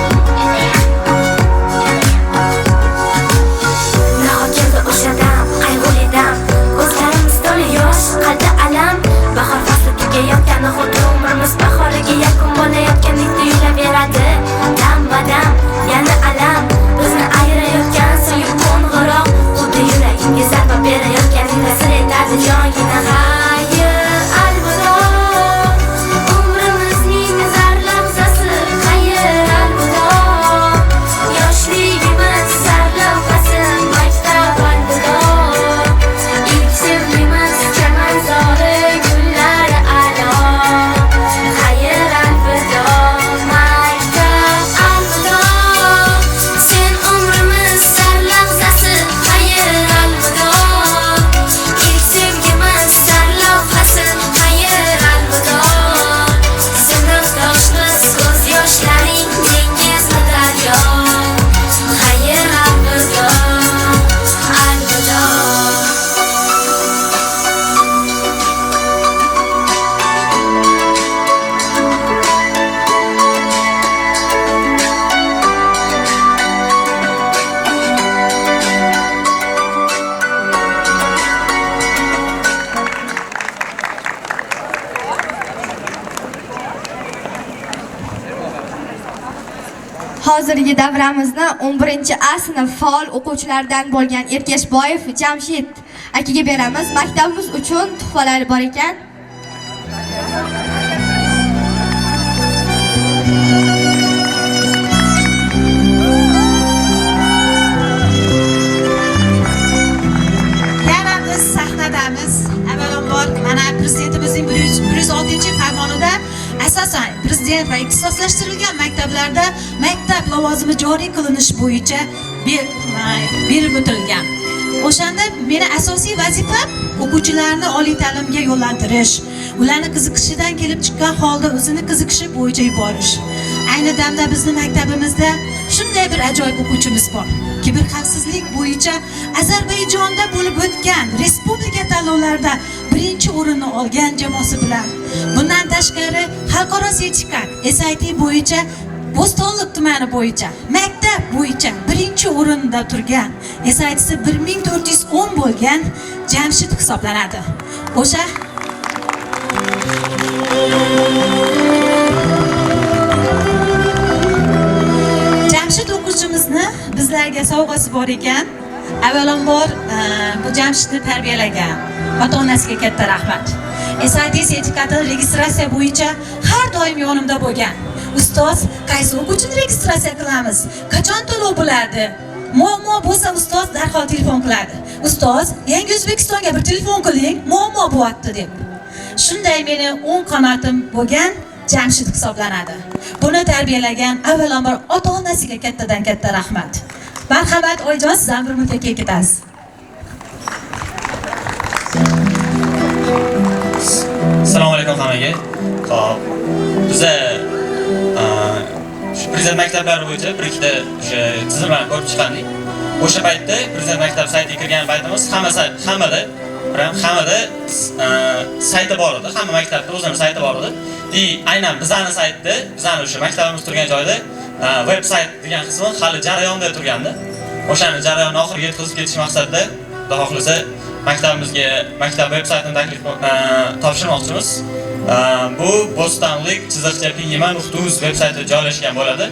Nahot keldi o'sha dam, qayg'uli dam, ko'zlarimiz to'la yosh, qalbda alam. Bahor fasli tugayotgani xuddi umrimiz bahoriga yakun bo'layotgandek tuyulaveradi. Dam-badam, yana alam, bizni ayirayotgan suyuq qo'ng'iroq. Xuddi yuragimga zarba berayotganingda sir etadi jongina. Xayr, alvido, umrimizning zar lahzasi. Xayr, alvido, yoshligimiz sarlavhasi. Maktab, alvido, ilk sevgimiz chamanzori gullari alo. Xayr, alvido, maktab, alvido, sen umrimiz sarlavhasi. Xayr, alvido, ilk sevgimiz sarlavhasi. Xayr, alvido, sinfdoshmiz ko'z yoshlaring dengizmi daryo. Xayr, alvido, alvido. Hozirgi davramizni 11-A sinf faol o'quvchilaridan bo'lgan Erkashboyev Jamshid akaga beramiz. Maktabimiz uchun tuhfalari bor ekan. Yana biz sahnadamiz. Avvalambor mana prezidentimizning 106-farmonida asosan prezident va ixtisoslashtirilgan maktablarda maktab lavozimi joriy qilinish bo'yicha berib o'tilgan. O'shanda meni asosiy vazifam o'quvchilarni oliy ta'limga yo'llantirish, ularni qiziqishidan kelib chiqqan holda o'zini qiziqishi bo'yicha yuborish. Ayni damda bizning maktabimizda shunday bir ajoyib o'quvchimiz bor. Kiberxavfsizlik bo'yicha Ozarbayjonda bo'lib o'tgan respublika tanlovlarida birinchi o'rinni olgan jamoasi bilan. Bundan tashqari xalqaro sertifikat SIT bo'yicha Bo'stonliq tumani bo'yicha maktab bo'yicha birinchi o'rinda turgan, SIT'si 1410 bo'lgan Jamshid hisoblanadi. O'sha sizlarga sovg'asi bor ekan. Avvalambor bu Jamshidni tarbiyalagan ota-onasiga katta rahmat. SID sertifikati registratsiya bo'yicha har doim yonimda bo'lgan. Ustoz, qaysi o'quvchini registratsiya qilamiz? Qachon to'lov bo'ladi? Muammo bo'lsa ustoz darhol telefon qiladi. Ustoz, Yangi O'zbekistonga bir telefon qiling, muammo bo'lyapti deb. Shunday meni 10 qanotim bo'lgan Jamshid hisoblanadi. Buni tarbiyalagan avvalambor ota-onasiga kattadan katta rahmat. Marhamat oyijon, siz ham bir muddatga ketasiz. Assalomu alaykum hammaga. Xo'p. Biza Prezident maktablari bo'yicha bir ikkita o'sha tizimlarni ko'rib chiqdik. O'sha paytda Prezident maktab saytiga kirgan paytimiz hammada sayti bor edi. Hamma maktabda o'zining sayti bor edi. Aynan bizning saytda, bizning o'sha maktabimiz turgan joyda web sayt degan qismi hali jarayonda turgandi. O'shani jarayonni oxiriga yetkazib ketish maqsadida Xudo xohlasa maktabimizga maktab web saytini taklif topshirmoqchimiz. Bu bo'stonlik-pingima.uz web sayti joylashgan bo'ladi.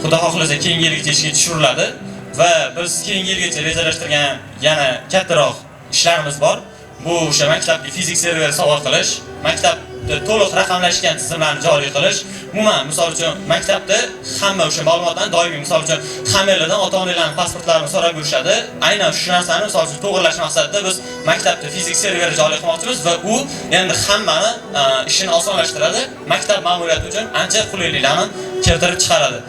Xudo xohlasa keyingi yilgacha ishga tushiriladi va biz keyingi yilgacha rejalashtirgan yana kattaroq ishlarimiz bor. Bu o'sha maktabga fizik server sovg'a qilish, maktabda to'liq raqamlashgan tizimlarni joriy qilish. Umuman, misol uchun maktabda hamma o'sha ma'lumotlarni doimiy, misol uchun hammalardan ota-onalarning pasportlarini so'rab yurishadi. Aynan shu narsani misol uchun to'g'rilash maqsadida biz maktabda fizik server joriy qilmoqchimiz va u endi hammani ishini osonlashtiradi. Maktab ma'muriyati uchun ancha qulayliklarni keltirib chiqaradi.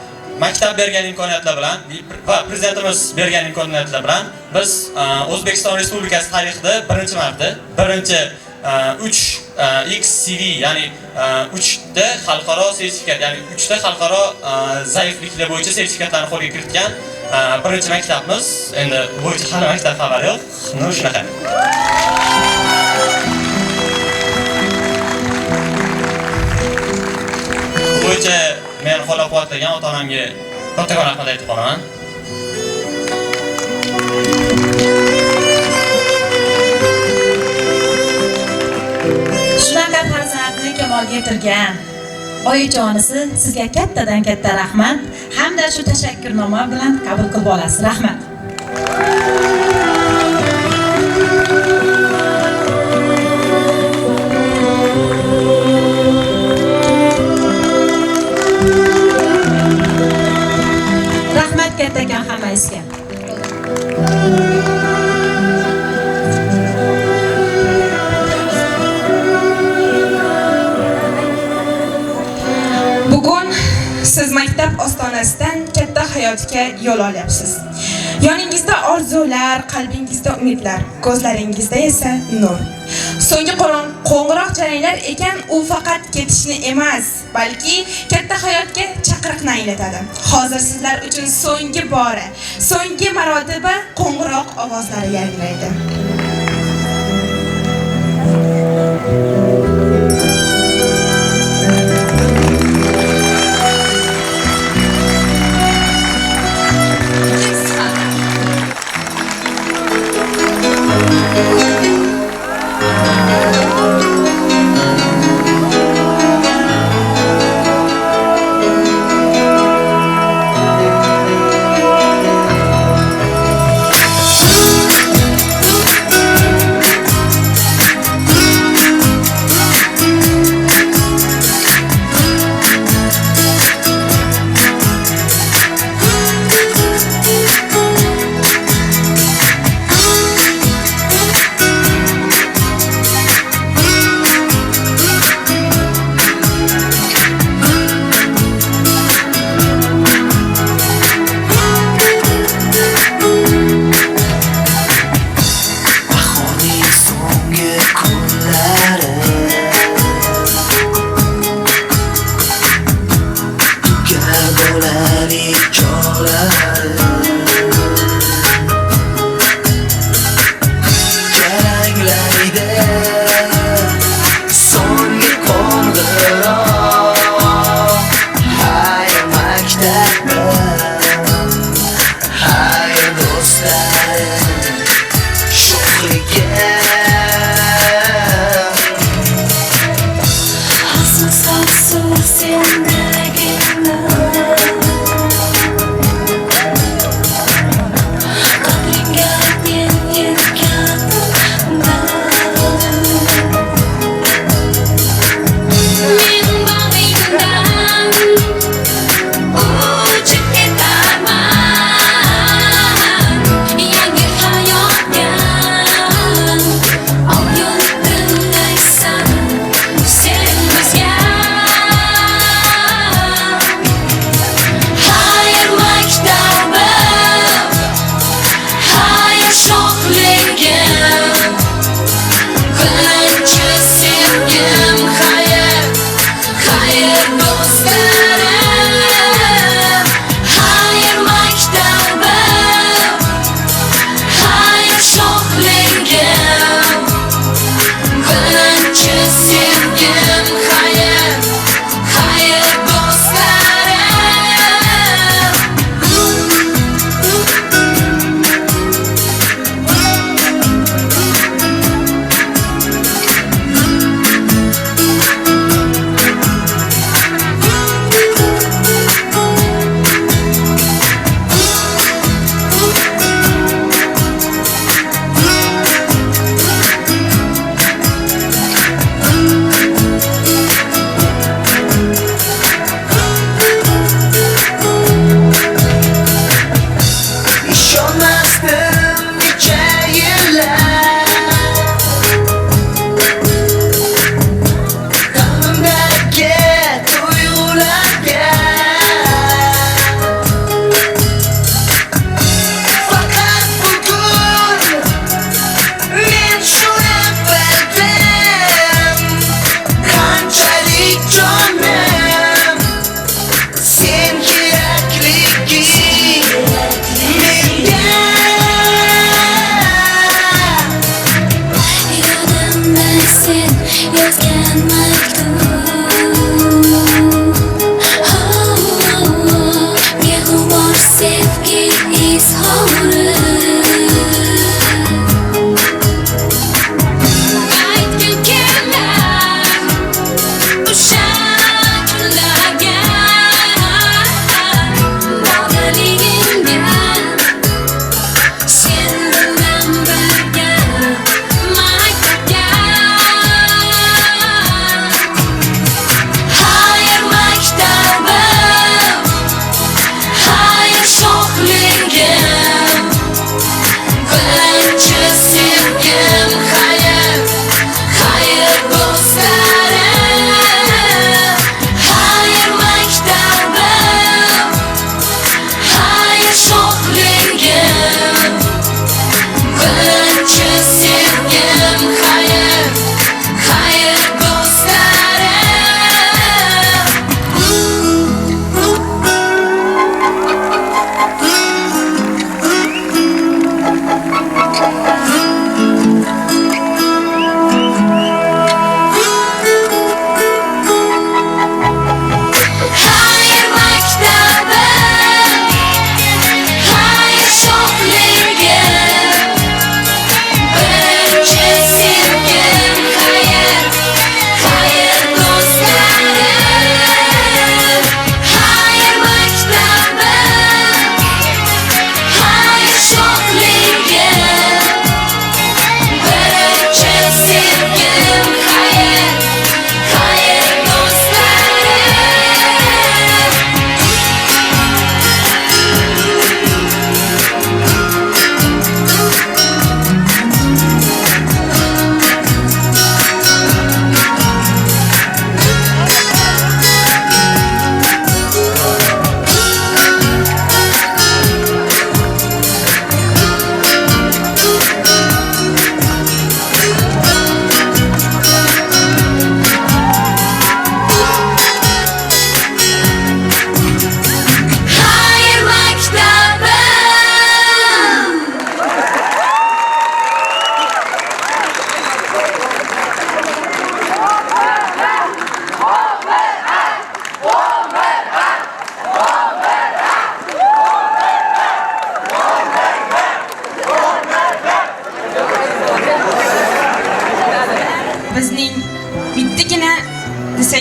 Maktab bergan imkoniyatlar bilan va prezidentimiz bergan imkoniyatlar bilan biz O'zbekiston Respublikasi tarixida birinchi marta 3xCV, ya'ni 3 ta xalqaro sertifikat, ya'ni 3 ta xalqaro zaifliklar bo'yicha sertifikatlarni qo'lga kiritgan birinchi maktabimiz. Endi bo'yicha hali maktab xabari yo'q. Shunaqa. Bo'yicha meni qo'llab-quvvatlagan ota-onamga kattakon rahmat aytib qolaman. Shunaqa farzandni kamolga yetirgan oyijonisi sizga kattadan katta rahmat hamda shu tashakkurnoma bilan qabul qilib olasiz. Rahmat. Rahmat kattakan hammangizga. Bugun siz maktab ostonasidan katta hayotga yo'l olyapsiz. Yoningizda orzular, qalbingizda umidlar, ko'zlaringizda esa nur. So'nggi qo'ng'iroq jaranglar ekan, u faqat ketishni emas, balki katta hayotga chaqiriqni anglatadi. Hozir sizlar uchun so'nggi bora, so'nggi marotaba qo'ng'iroq ovozlari yangraydi.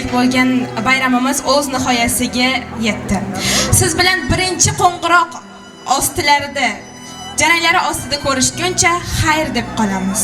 yursak bo'lgan bayramimiz o'z nihoyasiga yetdi. Siz bilan birinchi qo'ng'iroq ostilarida, janaylari ostida ko'rishguncha xayr deb qolamiz.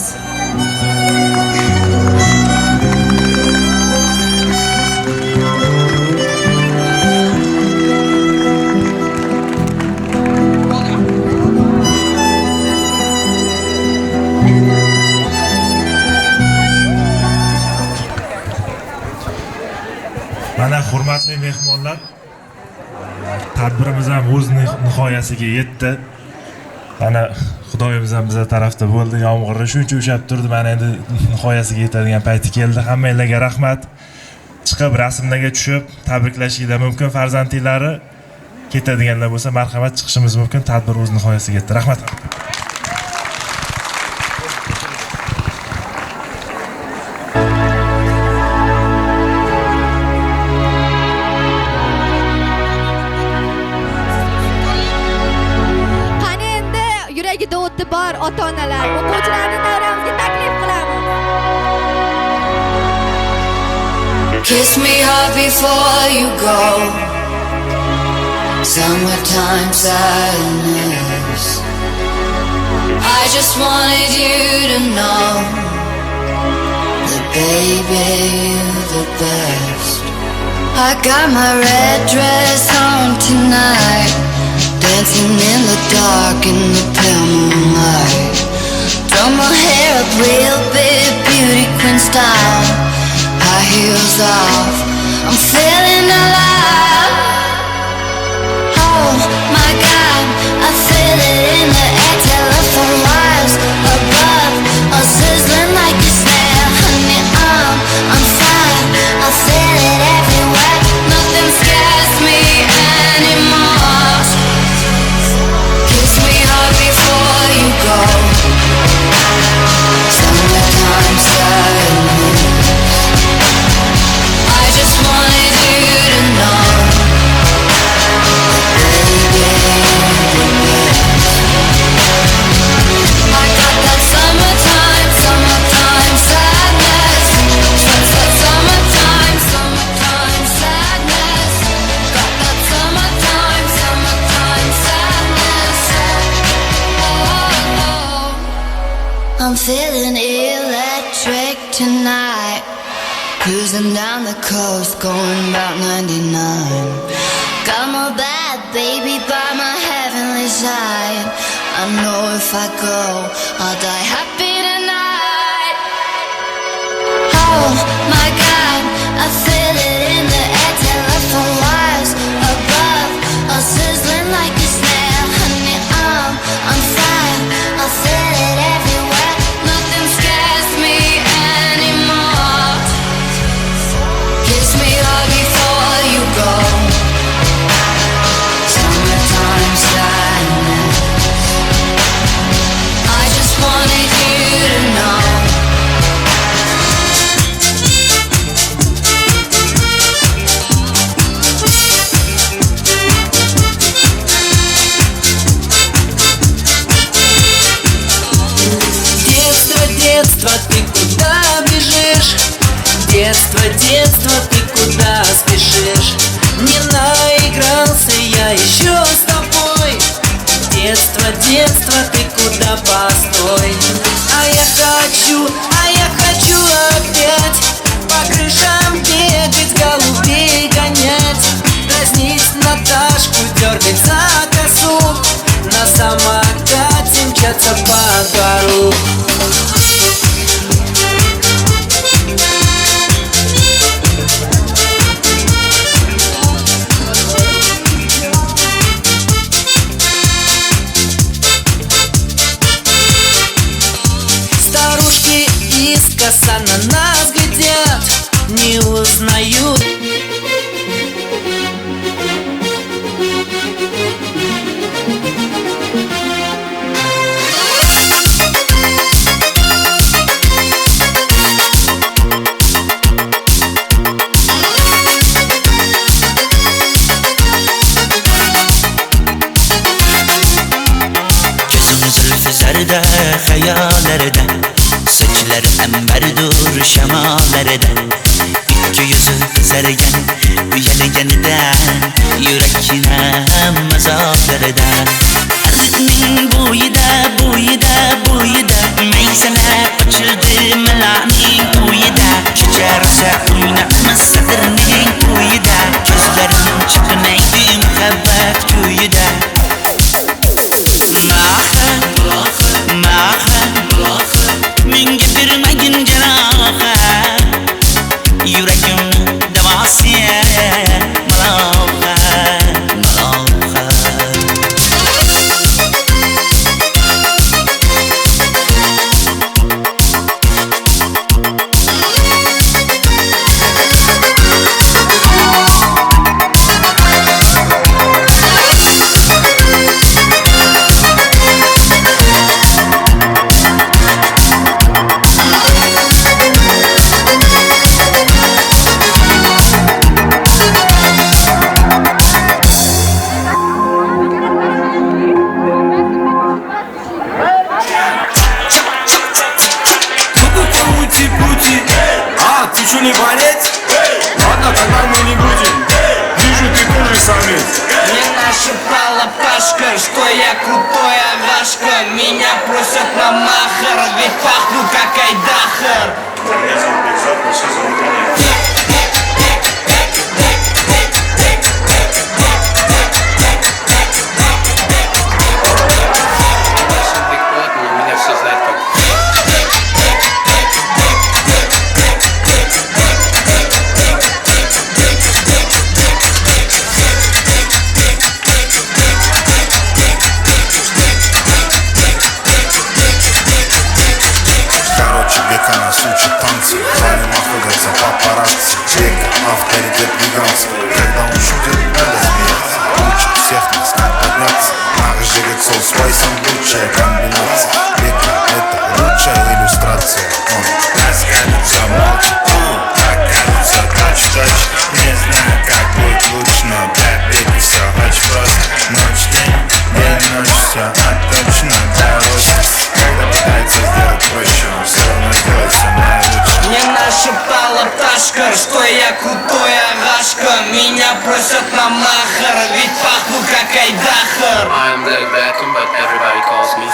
Mana hurmatli mehmonlar, tadbirimiz ham o'z nihoyasiga yetdi. Mana Xudoyimiz ham bizlar tarafda bo'ldi, yomg'irni shuncha ushab turdi. Mana endi nihoyasiga yetadigan payti keldi. Hammanglarga rahmat. Chiqib rasmlarga tushib tabriklashingiz mumkin. Farzandlari ketadiganlar bo'lsa marhamat chiqishimiz mumkin. Tadbir o'z nihoyasiga yetdi. Rahmat. Bor ota-onalar, o'quvchilarni davramizga taklif qilamiz. Kiss me hard before you go. Summertime sadness. I just wanted you to know that baby you're the best. I got my red dress on tonight, dancing in the dark in the pale moonlight. Throw my hair up real big, beauty queen style. High heels off, I'm feeling alive. Oh my God, I feel it in the air. Telephone wires above, all sizzling like a snare. Honey, I'm fine, I feel it everywhere. Nothing scares me anymore. Kiss me hard before you go. Summertime sadness. I just wanted you to know, baby. I got that summertime sadness. Summertime sadness. Got that summertime sadness. Oh, I'm feeling electric tonight. Cruising down the coast, going about 99. Got my bad baby by my heavenly side. I know if I go, I'll die happy tonight. Oh my God, I feel it in the air. Telephone wires above, all sizzling like a snare. Honey, I'm fine, I feel it everywhere. Nothing scares me anymore. Kiss me hard before you go. Summertime sadness. I just wanted you to know. Детство, ты куда бежишь? Детство, детство, ты куда спешишь? Не наигрался я еще с тобой. Детство, детство, ты куда постой? А я хочу опять по крышам бегать, голубей гонять, дразнить Наташку, дергать за косу, на самокате мчаться по двору. Искоса на нас глядят, не узнают. Gözüm zülfü zerde hayalerden, sochlari ambardur shamolarida, ikki yuzi ko'targan uyalganidan yurakam mazoqlaridan rizqning bo'yida maysalar ochildi malaning to'yida kecha rosa o'ynabmiz sadirning to'yida ko'zlarim chiqmaydi muhabbat ko'yida menga bermagin jarohat yuragimni davosiya что я крутой агашка. Меня просят на махар, ведь пахну как айдахар. Авторитет гигантский, когда он шутит, надо смеяться. Учит всех нас, как подняться. Наш жигит сол спайсом, лучшая комбинация. Века, это лучшая иллюстрация. Он разгадится, молчит, окажется точь-в-точь. Не знаю, как будет лучше, но для Беги все очень просто. Ночь-день, день-ночь, все отточено для роста. Когда пытается сделать проще, он все равно сделает все наилучше. Мне нашептала пташка, что я крутой агашка. Меня просят на махар, ведь пахну как айдахар. I am Derek Beckham, but everybody calls me.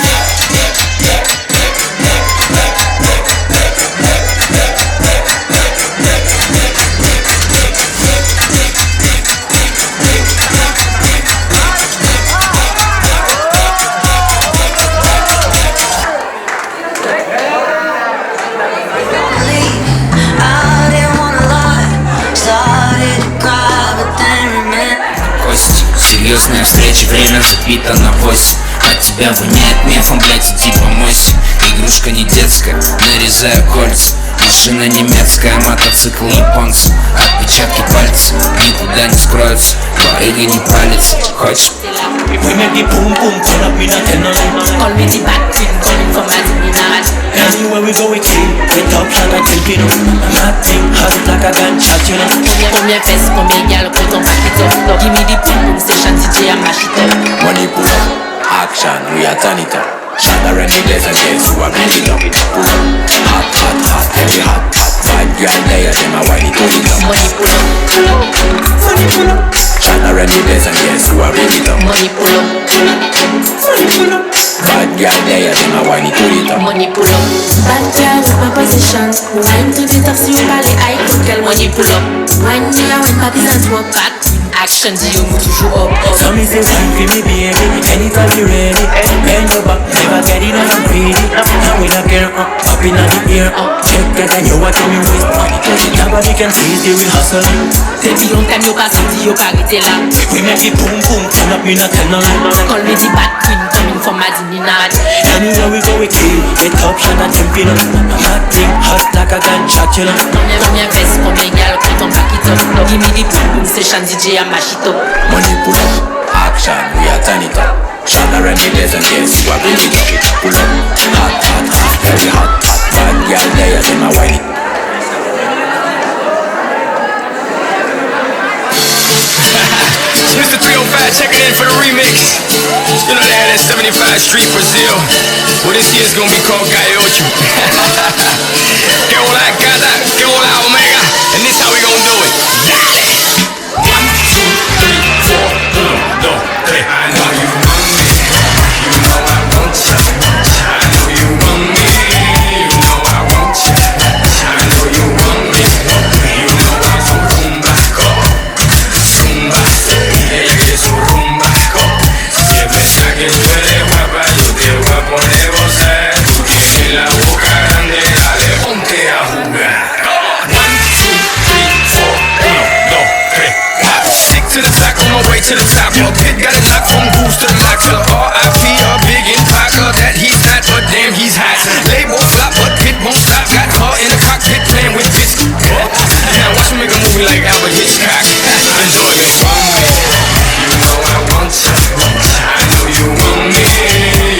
Серьезная встреча, время забито на 8. От тебя воняет мефом, блять, иди помойся. Игрушка не детская, нарезаю кольца. Машина немецкая, мотоцикл японцы. Отпечатки пальцев никуда не скроются. Барыга не палец, хочешь? We make the boom boom turn up in a tenor. Call me the bad queen, coming from Madinat. Anywhere we go we kill, get up and I take it up. Nothing hot like a gunshot, you know. Combien fesses, combien gal, coton paquito. Give me the boom boom session, DJ and mash it up. Money pull up, action, we are turn it up. Shana Renegades and yes, you are bring it up. Pull up, hot, hot, hot, very hot, hot. Five girl there, them a whine it up. Money pull up, pull up, money pull up. Shana Renegades and yes, you are bring it up. Money pull up, pull up, money pull up. Five girl there, them a whine it up. Money pull up. Bad girl, my position. Wine to the top, so you bally eye to girl. Money pull up. Wine me a when Babylon's walk back. Action, do you move toujours up? So me say wine for me baby, anytime you ready. Bend your back, never get enough and greedy. Now we not care, up in the ear. Check that and you watch me waste money. Nobody can see the real hustle. C'est bien long time you pas sorti, you pas arrêté là. We make it boom boom, turn up me not tell no lie. Call me the bad queen, coming from Madinat. Anywhere we go we kill, get up and a jumping up. Nothing hot like a gunshot, you know. Combien fesses, combien gal, coton paquito. Give me the boom boom session, DJ and mash it up. Money pull up, action, we are turn it up. Shana Renegades and yes, you are bring it up. Pull up, hot, hot, hot, very hot, hot. Bad girl there, them a whine it. Mr. 305 checking in for the remix. You know they had that 75 Street Brazil. Well, this year's gonna be called Gaiocho. Que hola, gata, que hola, omega. And this how we gon' do it. Dale. 1, 2, 3, 4, 1, 2, 3. I know you want me. You know I want you. I know you want me. You know I want you. I know you want me. You know I'm so rumbaco. Zumba. Ella es su rumbaco. Si es verdad que tú eres guapa, yo te voy a poner gozar. Tú tienes la boca grande, dale, ponte a jugar. 1, 2, 3, 4, 1, 2, 3, 4. Stick to the track on my way to the top. Your pit got it locked from goose to locker. R.I.P. a big Parker. That he's not, but damn he's hot. Label flop, but pit won't stop. Got her in the cockpit playing with discs. Now watch me make a movie like Albert Hitchcock. Enjoy it from me. You know I want you. I know you want me.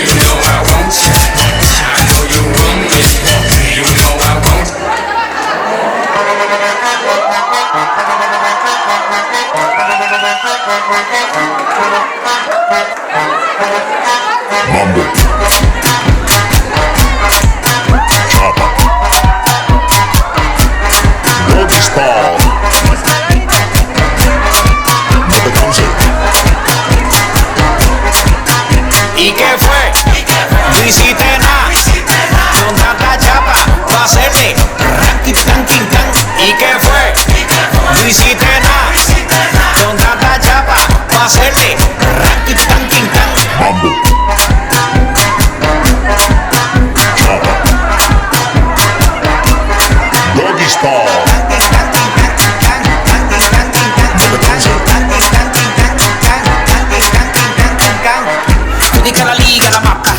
You know I want you. I know you want me. You know I want you. Mambo. Chopper. Doggy style. Never comes in. ¿Y qué fue? No hiciste nada. Con tanta chapa pa' hacerle ranking-tanking-tan. ¿Y qué fue? No hiciste nada. Con tanta chapa pa' hacerle ranking-tanking-tan. Mambo. Chopper. Doggy style. Never comes in. Dica la liga, la mappa.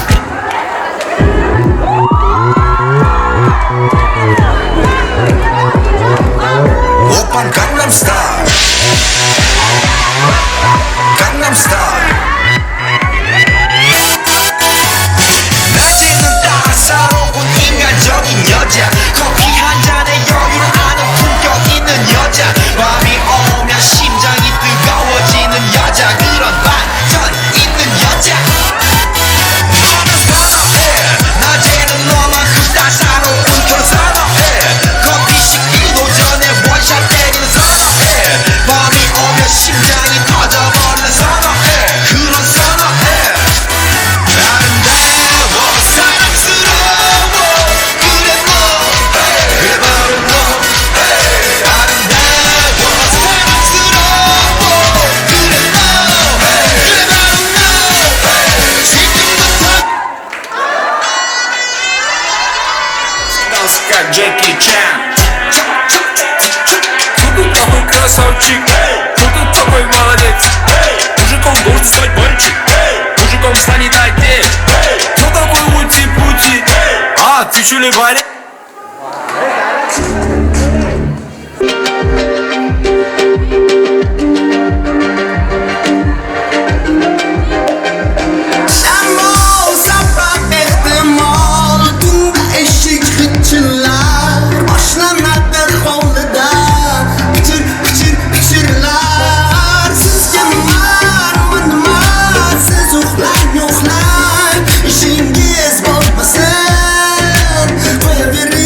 Open Gangnam Style. Gangnam Style. 낮에는 따사로운 인간적인 여자. 커피 한 잔에 여유를 아는 품격 있는 여자. 밤이 오면 심장이 뜨거워지는 여자. 그런 반전 있는 여자. 나는 선호해. 낮에는 너만큼 따사로운 그런 선호해. 커피 식기도 전에 원샷 때리는 선호해. 밤이 오면 심장이 터져버리는 선호해. 그런 선호해. 아름다워 사랑스러워 그래 너 그래 바로 너 아름다워 사랑스러워 그래 너 그래 바로 너 지금부터 Oscar Jackie Chan. Такой красавчик, кто такой молодец. Мужиком должен стать мальчик, мужиком станет отец. Кто такой ути-пути? А, ты что ли Валя? Shamol, sabah ehtimal, tunda eşik hıçılar. Başlamadır hovlida, pichirlar. Sizga nima, siz uxlang, ishingiz bo'lmasin. Qo'yavering,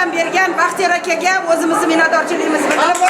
yordam bergan Baxtiyor akaga o'zimizni minnatdorchiligimizni bildirib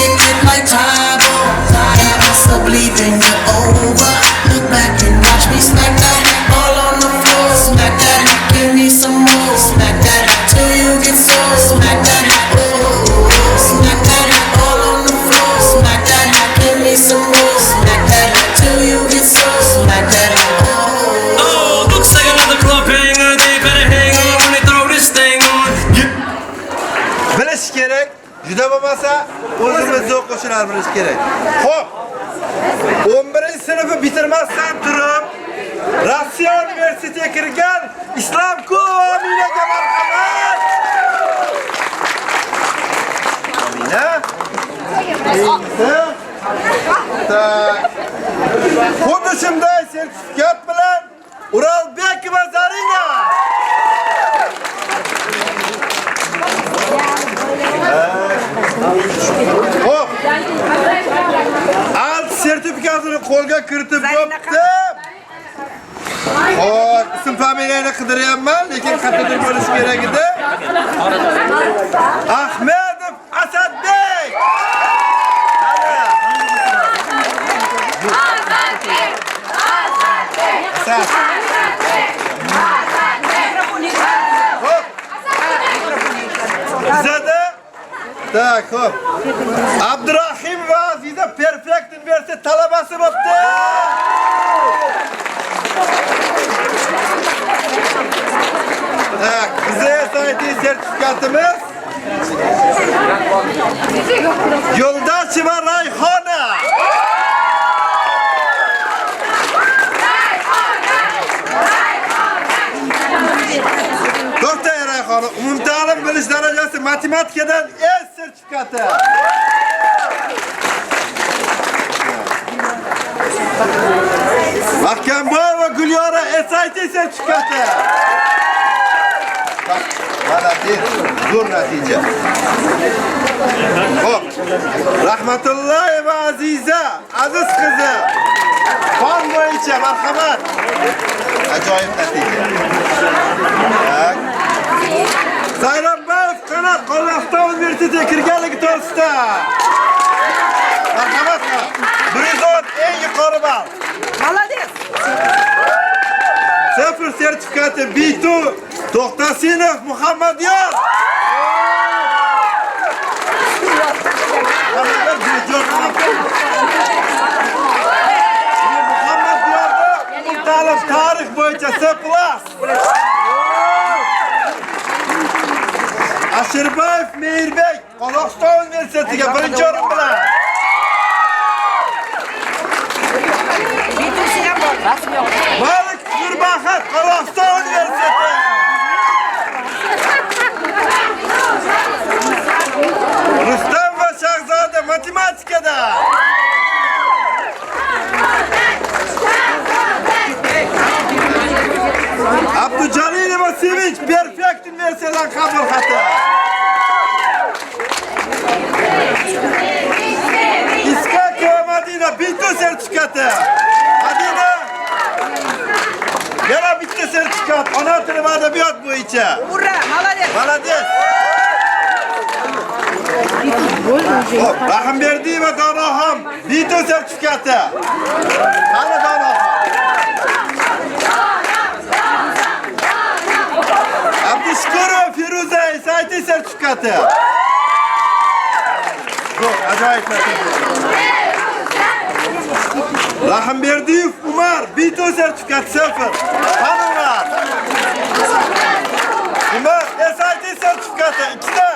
kicking like Tybo. So bleeding you over. Look back and watch me smack that all on the floor. Smack that, give me some more. Smack that till you get sore. Smack that, oh. Smack that all on the floor. Smack that, give me some more. Smack that till you get sore. Smack that, oh. Oh, looks like another club hanger. They better hang on when they throw this thing on. Bilish kerak. Juda bo'lmasa, o'zimizni o'quvchilar bilish kerak. Xo'p. 11-sinfni bitirmasdan turib, Rossiya universitetiga kirgan Islomku Aminaga marhamat. Amina. Xuddi shunday sertifikat bilan Uralbek va Zarina. Xo'p. Alt sertifikatini qo'lga kiritib bo'pti. Xo'p, ism familiyani qidiryapman, lekin qayerda bo'lishi kerak edi? Ahmedov Asadbek. Bizada tak, xo'p. Abdurahim va Aziza Perfect Universitet talabasi bo'pti. Tak, bizga SIT sertifikatimiz Yo'ldasheva Rayhona. To'xtang Rayhona, umumta'lim bilish darajasi matematikadan S sertifikati. Mahkamboyeva Gulyora SIT sertifikati. Malades, zo'r natija. Xo'p. Rahmatullayeva Aziza, aziz qizi. Fan bo'yicha marhamat. Ajoyib natija. Tak. Sayranbayev Qanot Qozog'iston universitetiga kirganligi to'g'risida. Marhamat. 110 eng yuqori ball. Malades. Sıfır sertifikatı B2 To'xtasinov Muhammadyor. Muhammadyorda ta'lim tarix bo'yicha C+. Ashirbayev Meirbek Qozog'iston universitetiga birinchi o'rin bilan. Malik Nurbahat Qozog'iston universiteti. Rustam va Shahzoda matematikada. Abdujalilova Sevinch Perfect universitetidan qabul xati. Iskakova Madina B2 sertifikati. Madina yana bitta sertifikat ona tili va adabiyot bo'yicha. Urra, malades. Malades. Rahmberdiyeva Donoxon B2 sertifikati. Qani Donoxon? Abdushukurova Feruza SIT sertifikati. Ajoyib natija. Rahmberdiyev Umar B2 sertifikat 0. Qani Umar? Umar SIT sertifikati 2ta.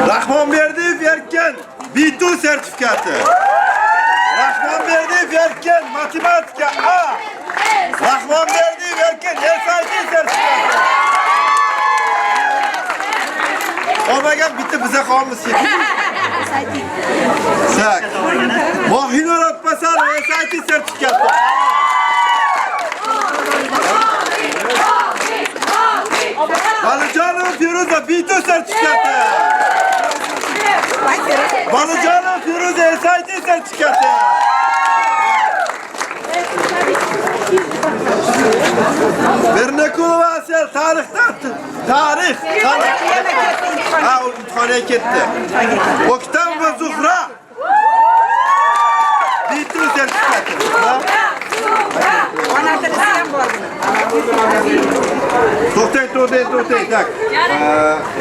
Rahmonberdiyev Erkin B2 sertifikati. Rahmonberdiyev Erkin matematika A. Rahmonberdiyev Erkin SIT sertifikati. Olmagan bitta biza qolamiz. Sak. Mohinur Atpasanov SIT sertifikati. Balıcanov Firuza B2 sertifikati. Balıcanov Firuza SIT sertifikati. Bernakulova Asel tarixdan tarix. Ha, u imtihonga ketdi. Oktam va Zuhra. Bitti sertifikati. Ona tilisi ham bor. To'xtang, tak.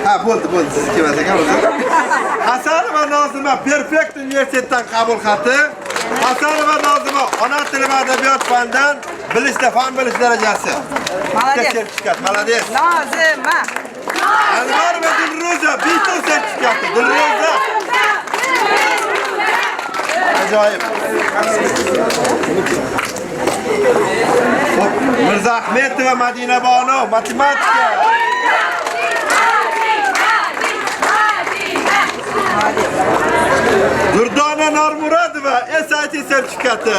Ha, bo'ldi. Siz kelmas ekan o'zi. Hasanova Nozima Perfect universitetdan qabul xati. Hasanova Nozima ona tili va adabiyot fanidan fan bilish darajasi. Молодец. Sertifikat, молодец. Nozima. Anvar va Dilroza bitta sertifikati. Dilroza. Ajoyib. Mirza Ahmedova Madina Bonu matematika. Durdona Normurodova SAT sertifikati.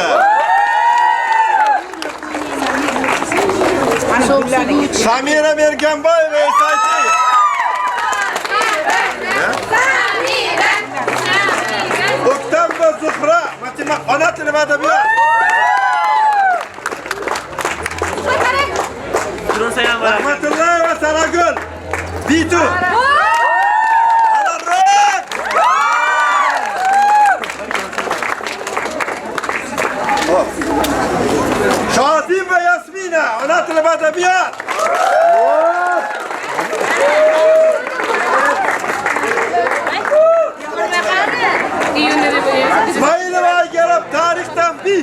Samira Merganboyeva SAT. Oktam va Zuhra matematika ona tili va adabiyot. Rahmatulloh va Saragul. Bitu. Shodim va Yasmina ona tili va adabiyot. Ismoilova kelib tarixdan bi.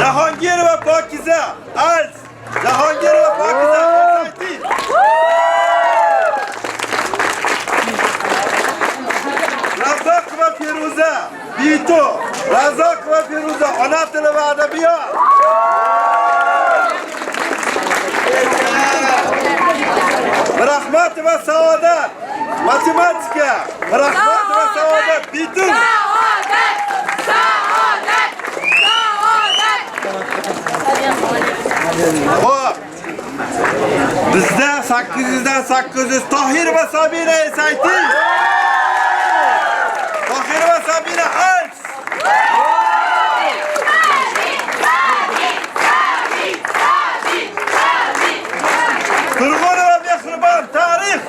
Jahongirova Pokiza Als. Jahongirova Pokiza SAT. Razzoq va Feruza Bitu. Razzoq va Feruza ona tili va adabiyot. Rahmat va Saodat matematika. Rahmat va Saodat Bitu. Xo'p. Bizda 800 dan 800 Tohir va Sabina SAT. Tohir va Sabina Als. Turg'unova Mehribon tarix.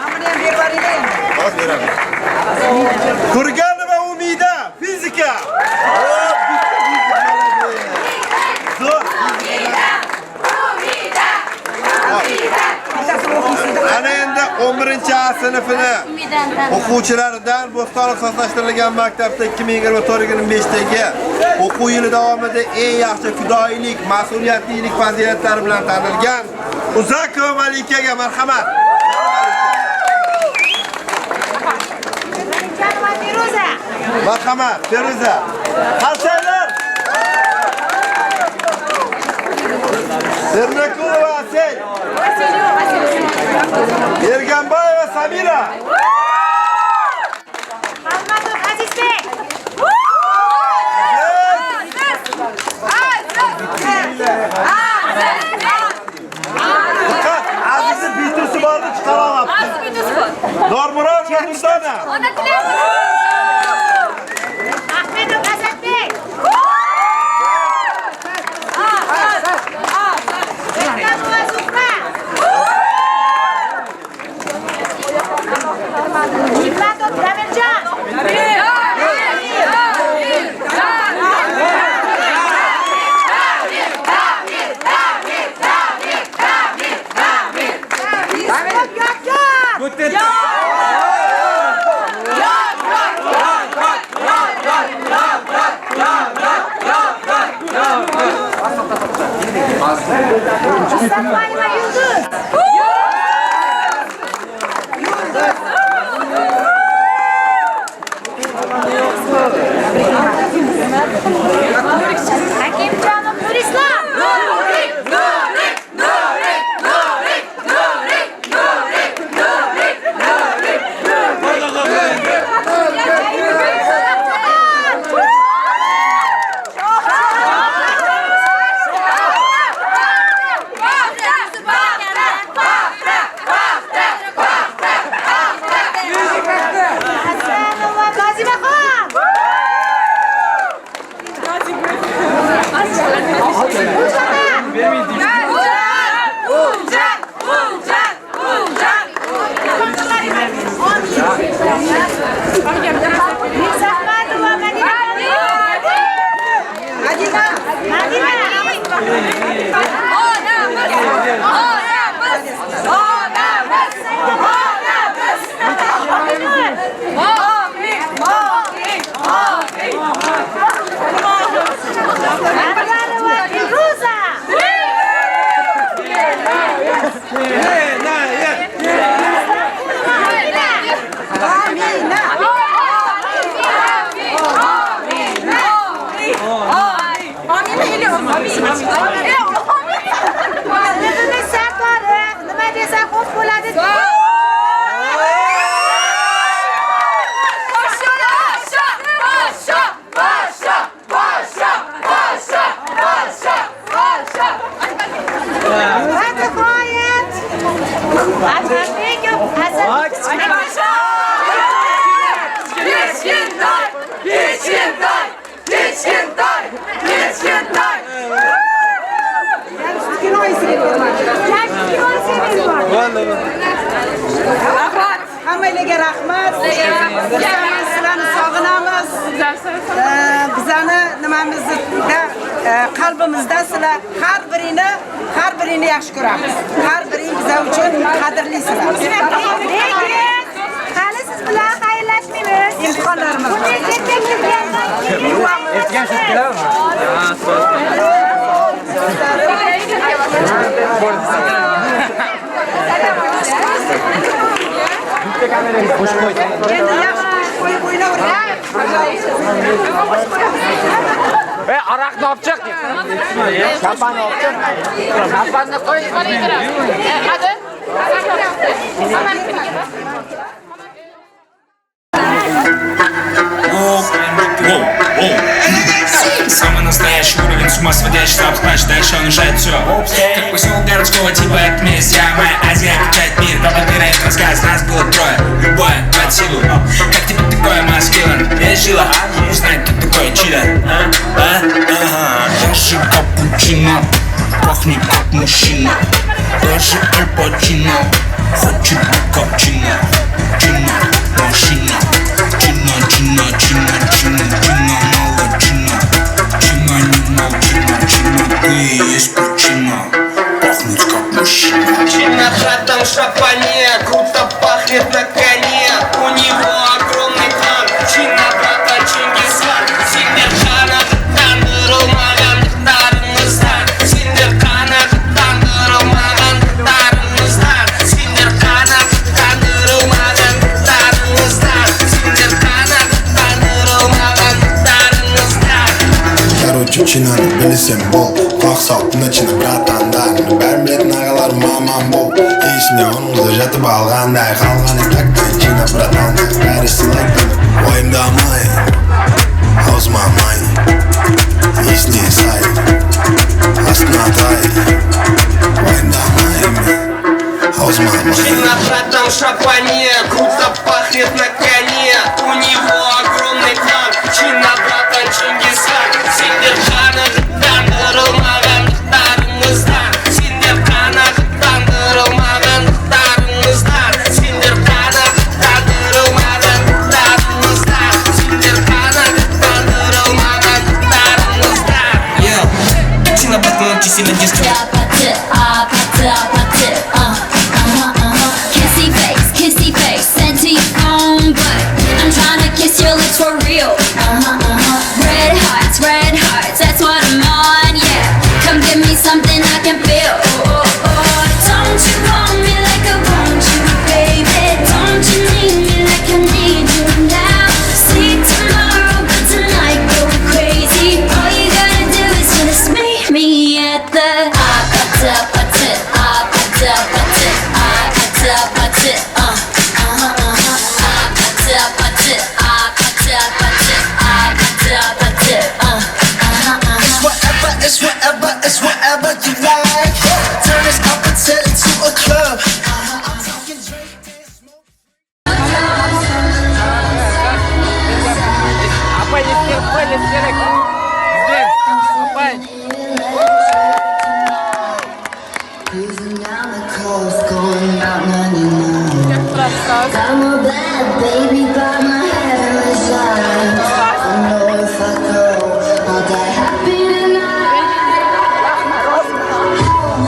Amri ham berib yuboring. Hozir beraman. Kurganova Umida fizika. Ana endi 11 sinfini o'quvchilaridan Bo'stonliq soxlashtirilgan maktabda 2024-25dagi o'quv yili davomida eng yaxshi fidoyilik, mas'uliyatlilik fazilatlari bilan tanilgan Uzakova Malikaga marhamat. Marhamat, Feruza. Hasanlar. Bernakulova Asel. Erganboyeva Samira. Almatov Azizbek. Azizni bitusi borni chiqara olibdi. Normurod Nurdona. Ahmedov Asadbek. Hikmatov Damirjon. Mustafa Yıldız. Hakimcanov Nurislam. Nima desa xo'p bo'ladi. Hammalarga rahmat. Sizlarni sog'inamiz. Bizani nimamizda qalbimizda sizlar har birini yaxshi ko'ramiz. Har biring biz uchun qadrlisizlar. Qani siz bilan xayrlashmaymiz. Imtihonlarimiz. Ertaga shu keladimi? Qo'sh qo'y. Endi yaxshi qo'yib o'ynayver. Aroqni olib chiq. Shampanni olib chiq. Shampanni qo'y. Hadi. Самый настоящий уровень с ума сводящий запах, дальше он уже все. Как поселок городского типа отмесь. Я моя Азия, печать мир, папа теряет рассказ. Нас было трое, любое под силу. Как тебе такое маскилан? Я жила, узнать, кто такой чило. Я же капучино, пахнет как мужчина. Я же капучино, хочу капучино. Чина, машина. Чина, чина, чина, чина, чина, мало чина. Чина, не мол, чина, чина. Ты есть причина, пахнет как мужчина. Чина, братан, шапане, круто пахнет на коне. У него огромный план. Чина, брата, Чингисхан. Синдерхана, Тандыру, Маган, Дармыздар. Синдерхана, Тандыру, Маган, Дармыздар. Синдерхана, Тандыру, Маган, Дармыздар. Синдерхана, Тандыру, Маган, Дармыздар. Короче, чинаны білсем бол. Құлақ сал, тынычыны братандар. Бәрін білетін ағалар мамам бол. Есіне оныңызды жатып алғандай. Қалғаны тәкті чина братандар. Бәрі сылайтын, ойымдамай. Аузыма май. Есіне сай. Астына тай. Ойымдамай. Аузыма май. Чина, братан, шапане, круто пахнет на коне. У него огромный план. Чина, братан, Чингисхан. Синдерхана, Тандыру, Маган, Дармыздар. Синдерхана, Тандыру, Маган, Дармыздар. Синдерхана, Тандыру, Маган, Дармыздар. Синдерхана, Тандыру, Маган, Дармыздар. Чина, братан, чисина диско. Kissy face, sent to your phone, but I'm trying to kiss your lips for real. Red hearts, that's what I'm on, yeah. Come give me something I can feel. Don't you want me like I want you, baby? Don't you need me like I need you now? See tomorrow, but tonight go crazy. All you gotta do is just meet me at the It's whatever you like. Turn this up until into a club. Cruising down the coast, going about 99. I'm a bad baby, but my head is shine. I know if I go, I'll die happy tonight.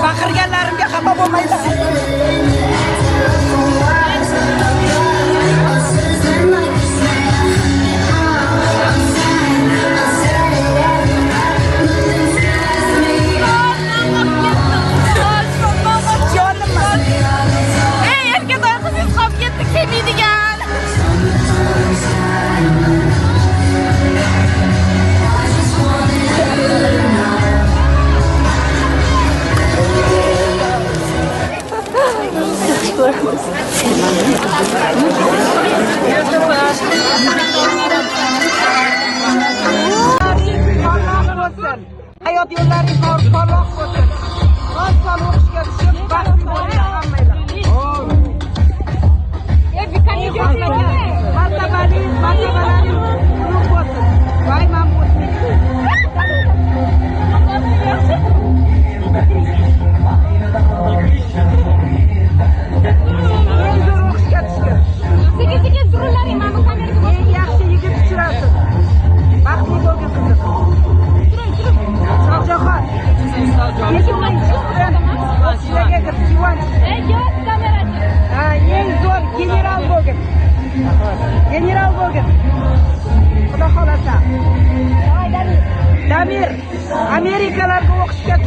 Baqirganlarimga xafa bo'lmaysiz.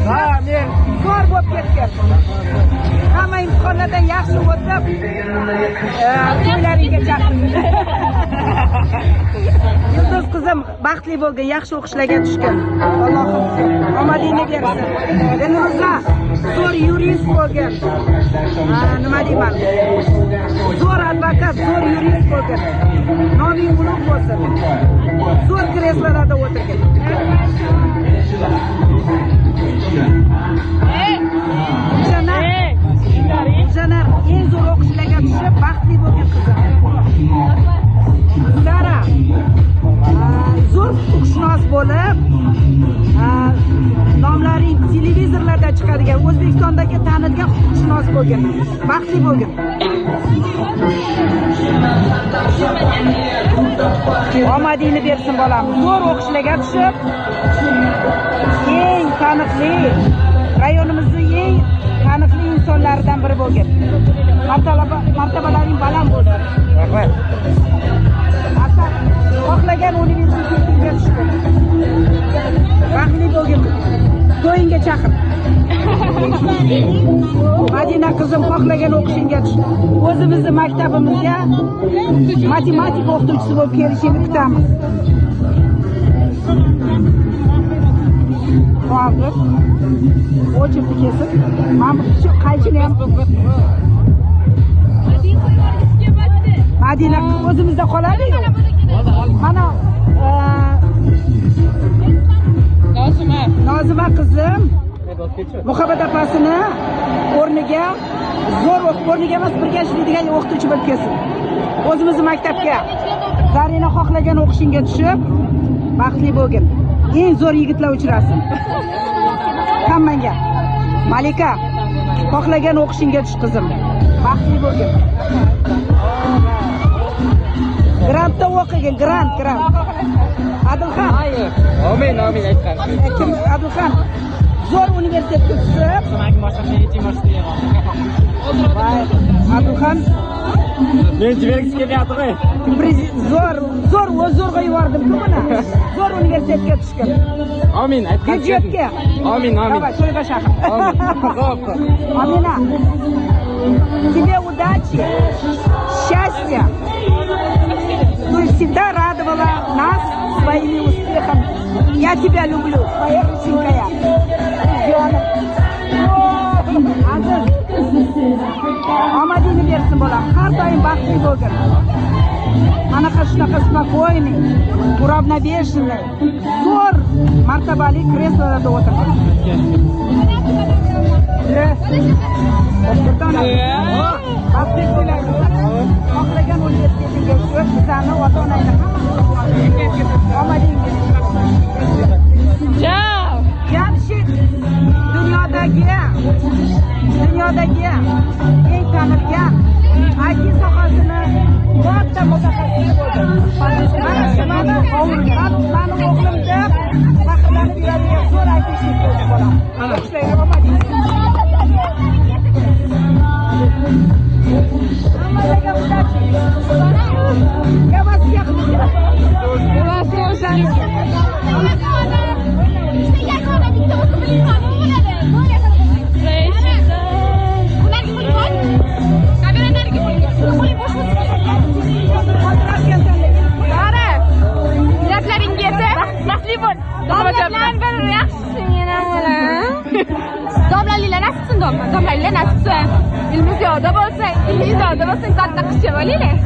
men zo'r bo'lib ketgan. Hamma imtihonlardan yaxshi o'tib, to'ylaringga chaqirdim. Yulduz qizim baxtli bo'lgin, yaxshi o'qishlarga tushgin. Allohim omadingni bersin. Dilruza zo'r yurist bo'lgin. Nima deyman? Zo'r advokat, zo'r yurist bo'lgin. Noming ulug' bo'lsin. Zo'r kreslolarda o'tirgin. Janar eng zo'r o'qishlarga tushib, baxtli bo'lgin qizim. Sara zo'r huquqshunos bo'lib, nomlaring televizorlarda chiqadigan, O'zbekistondagi tanilgan huquqshunos bo'lgin. Baxtli bo'lgin. Omadingni bersin bolam. Zo'r o'qishlarga tushib, eng taniqli rayonimizning eng taniqli insonlaridan biri bo'lgin. Martabalaring baland bo'lsin. Rahmat. Xohlagan universitetga tushgin. Baxtli bo'lgin. To'yingga chaqir. Madina qizim xohlagan o'qishingga tush. O'zimizning maktabimizga matematika o'qituvchisi bo'lib kelishingni kutamiz. Hozir o'chirdi kesib. Men shu qaychini ham Madina o'zimizda qoladi-yu. Mana Nozima qizim Muhabbat opasini o'rniga zo'r o'rniga emas, birga ishlaydigan o'qituvchi bo'lib kelsin. O'zimizning maktabga Zarina xohlagan o'qishingga tushib, baxtli bo'lgin. Eng zo'r yigitlar uchrasin. Hammangga. Malika xohlagan o'qishingga tush qizim. Baxtli bo'lgin. Grantda o'qigin, grant. Adilxon. Amin aytgan. Kim Adilxon? Zo'r universitetga tushib, Adilxon men jibirgis kelyapti. Zo'r yubordim-ku buni. Zo'r universitetga tushgan. Amin aytgan. Budjetga. Amin. Давай, to'yga chaqir. Amina. Тебе удачи, счастья. Ты всегда радовала нас своими успехами. Я тебя люблю, твоя рученькая. Omadingni bersin bolam. Har doim baxtli bo'lgin. Anaqa shunaqa spokойный, уравновешенный, zo'r martabali kreslolarda o'tirgan. Baxtli bo'ling. Xohlagan universitetga tushib, bizani ota-onangni omadingni. Jamshid dunyodagi eng tanilgan IT sohasini katta mutaxassisi bo'ldi. Mana mani o'g'lim deb faxrlanib yuradigan zo'r aytishlik bo'ldi bolam. Ishlaydi omading. Hammaga udaching. Я вас всех люблю. Я вас тоже. Domlalar nasibsin domlalar nasibsin. Ilmi ziyoda bo'lsa, ilmi ziyoda bo'lsa, katta qizcha bo'linglar.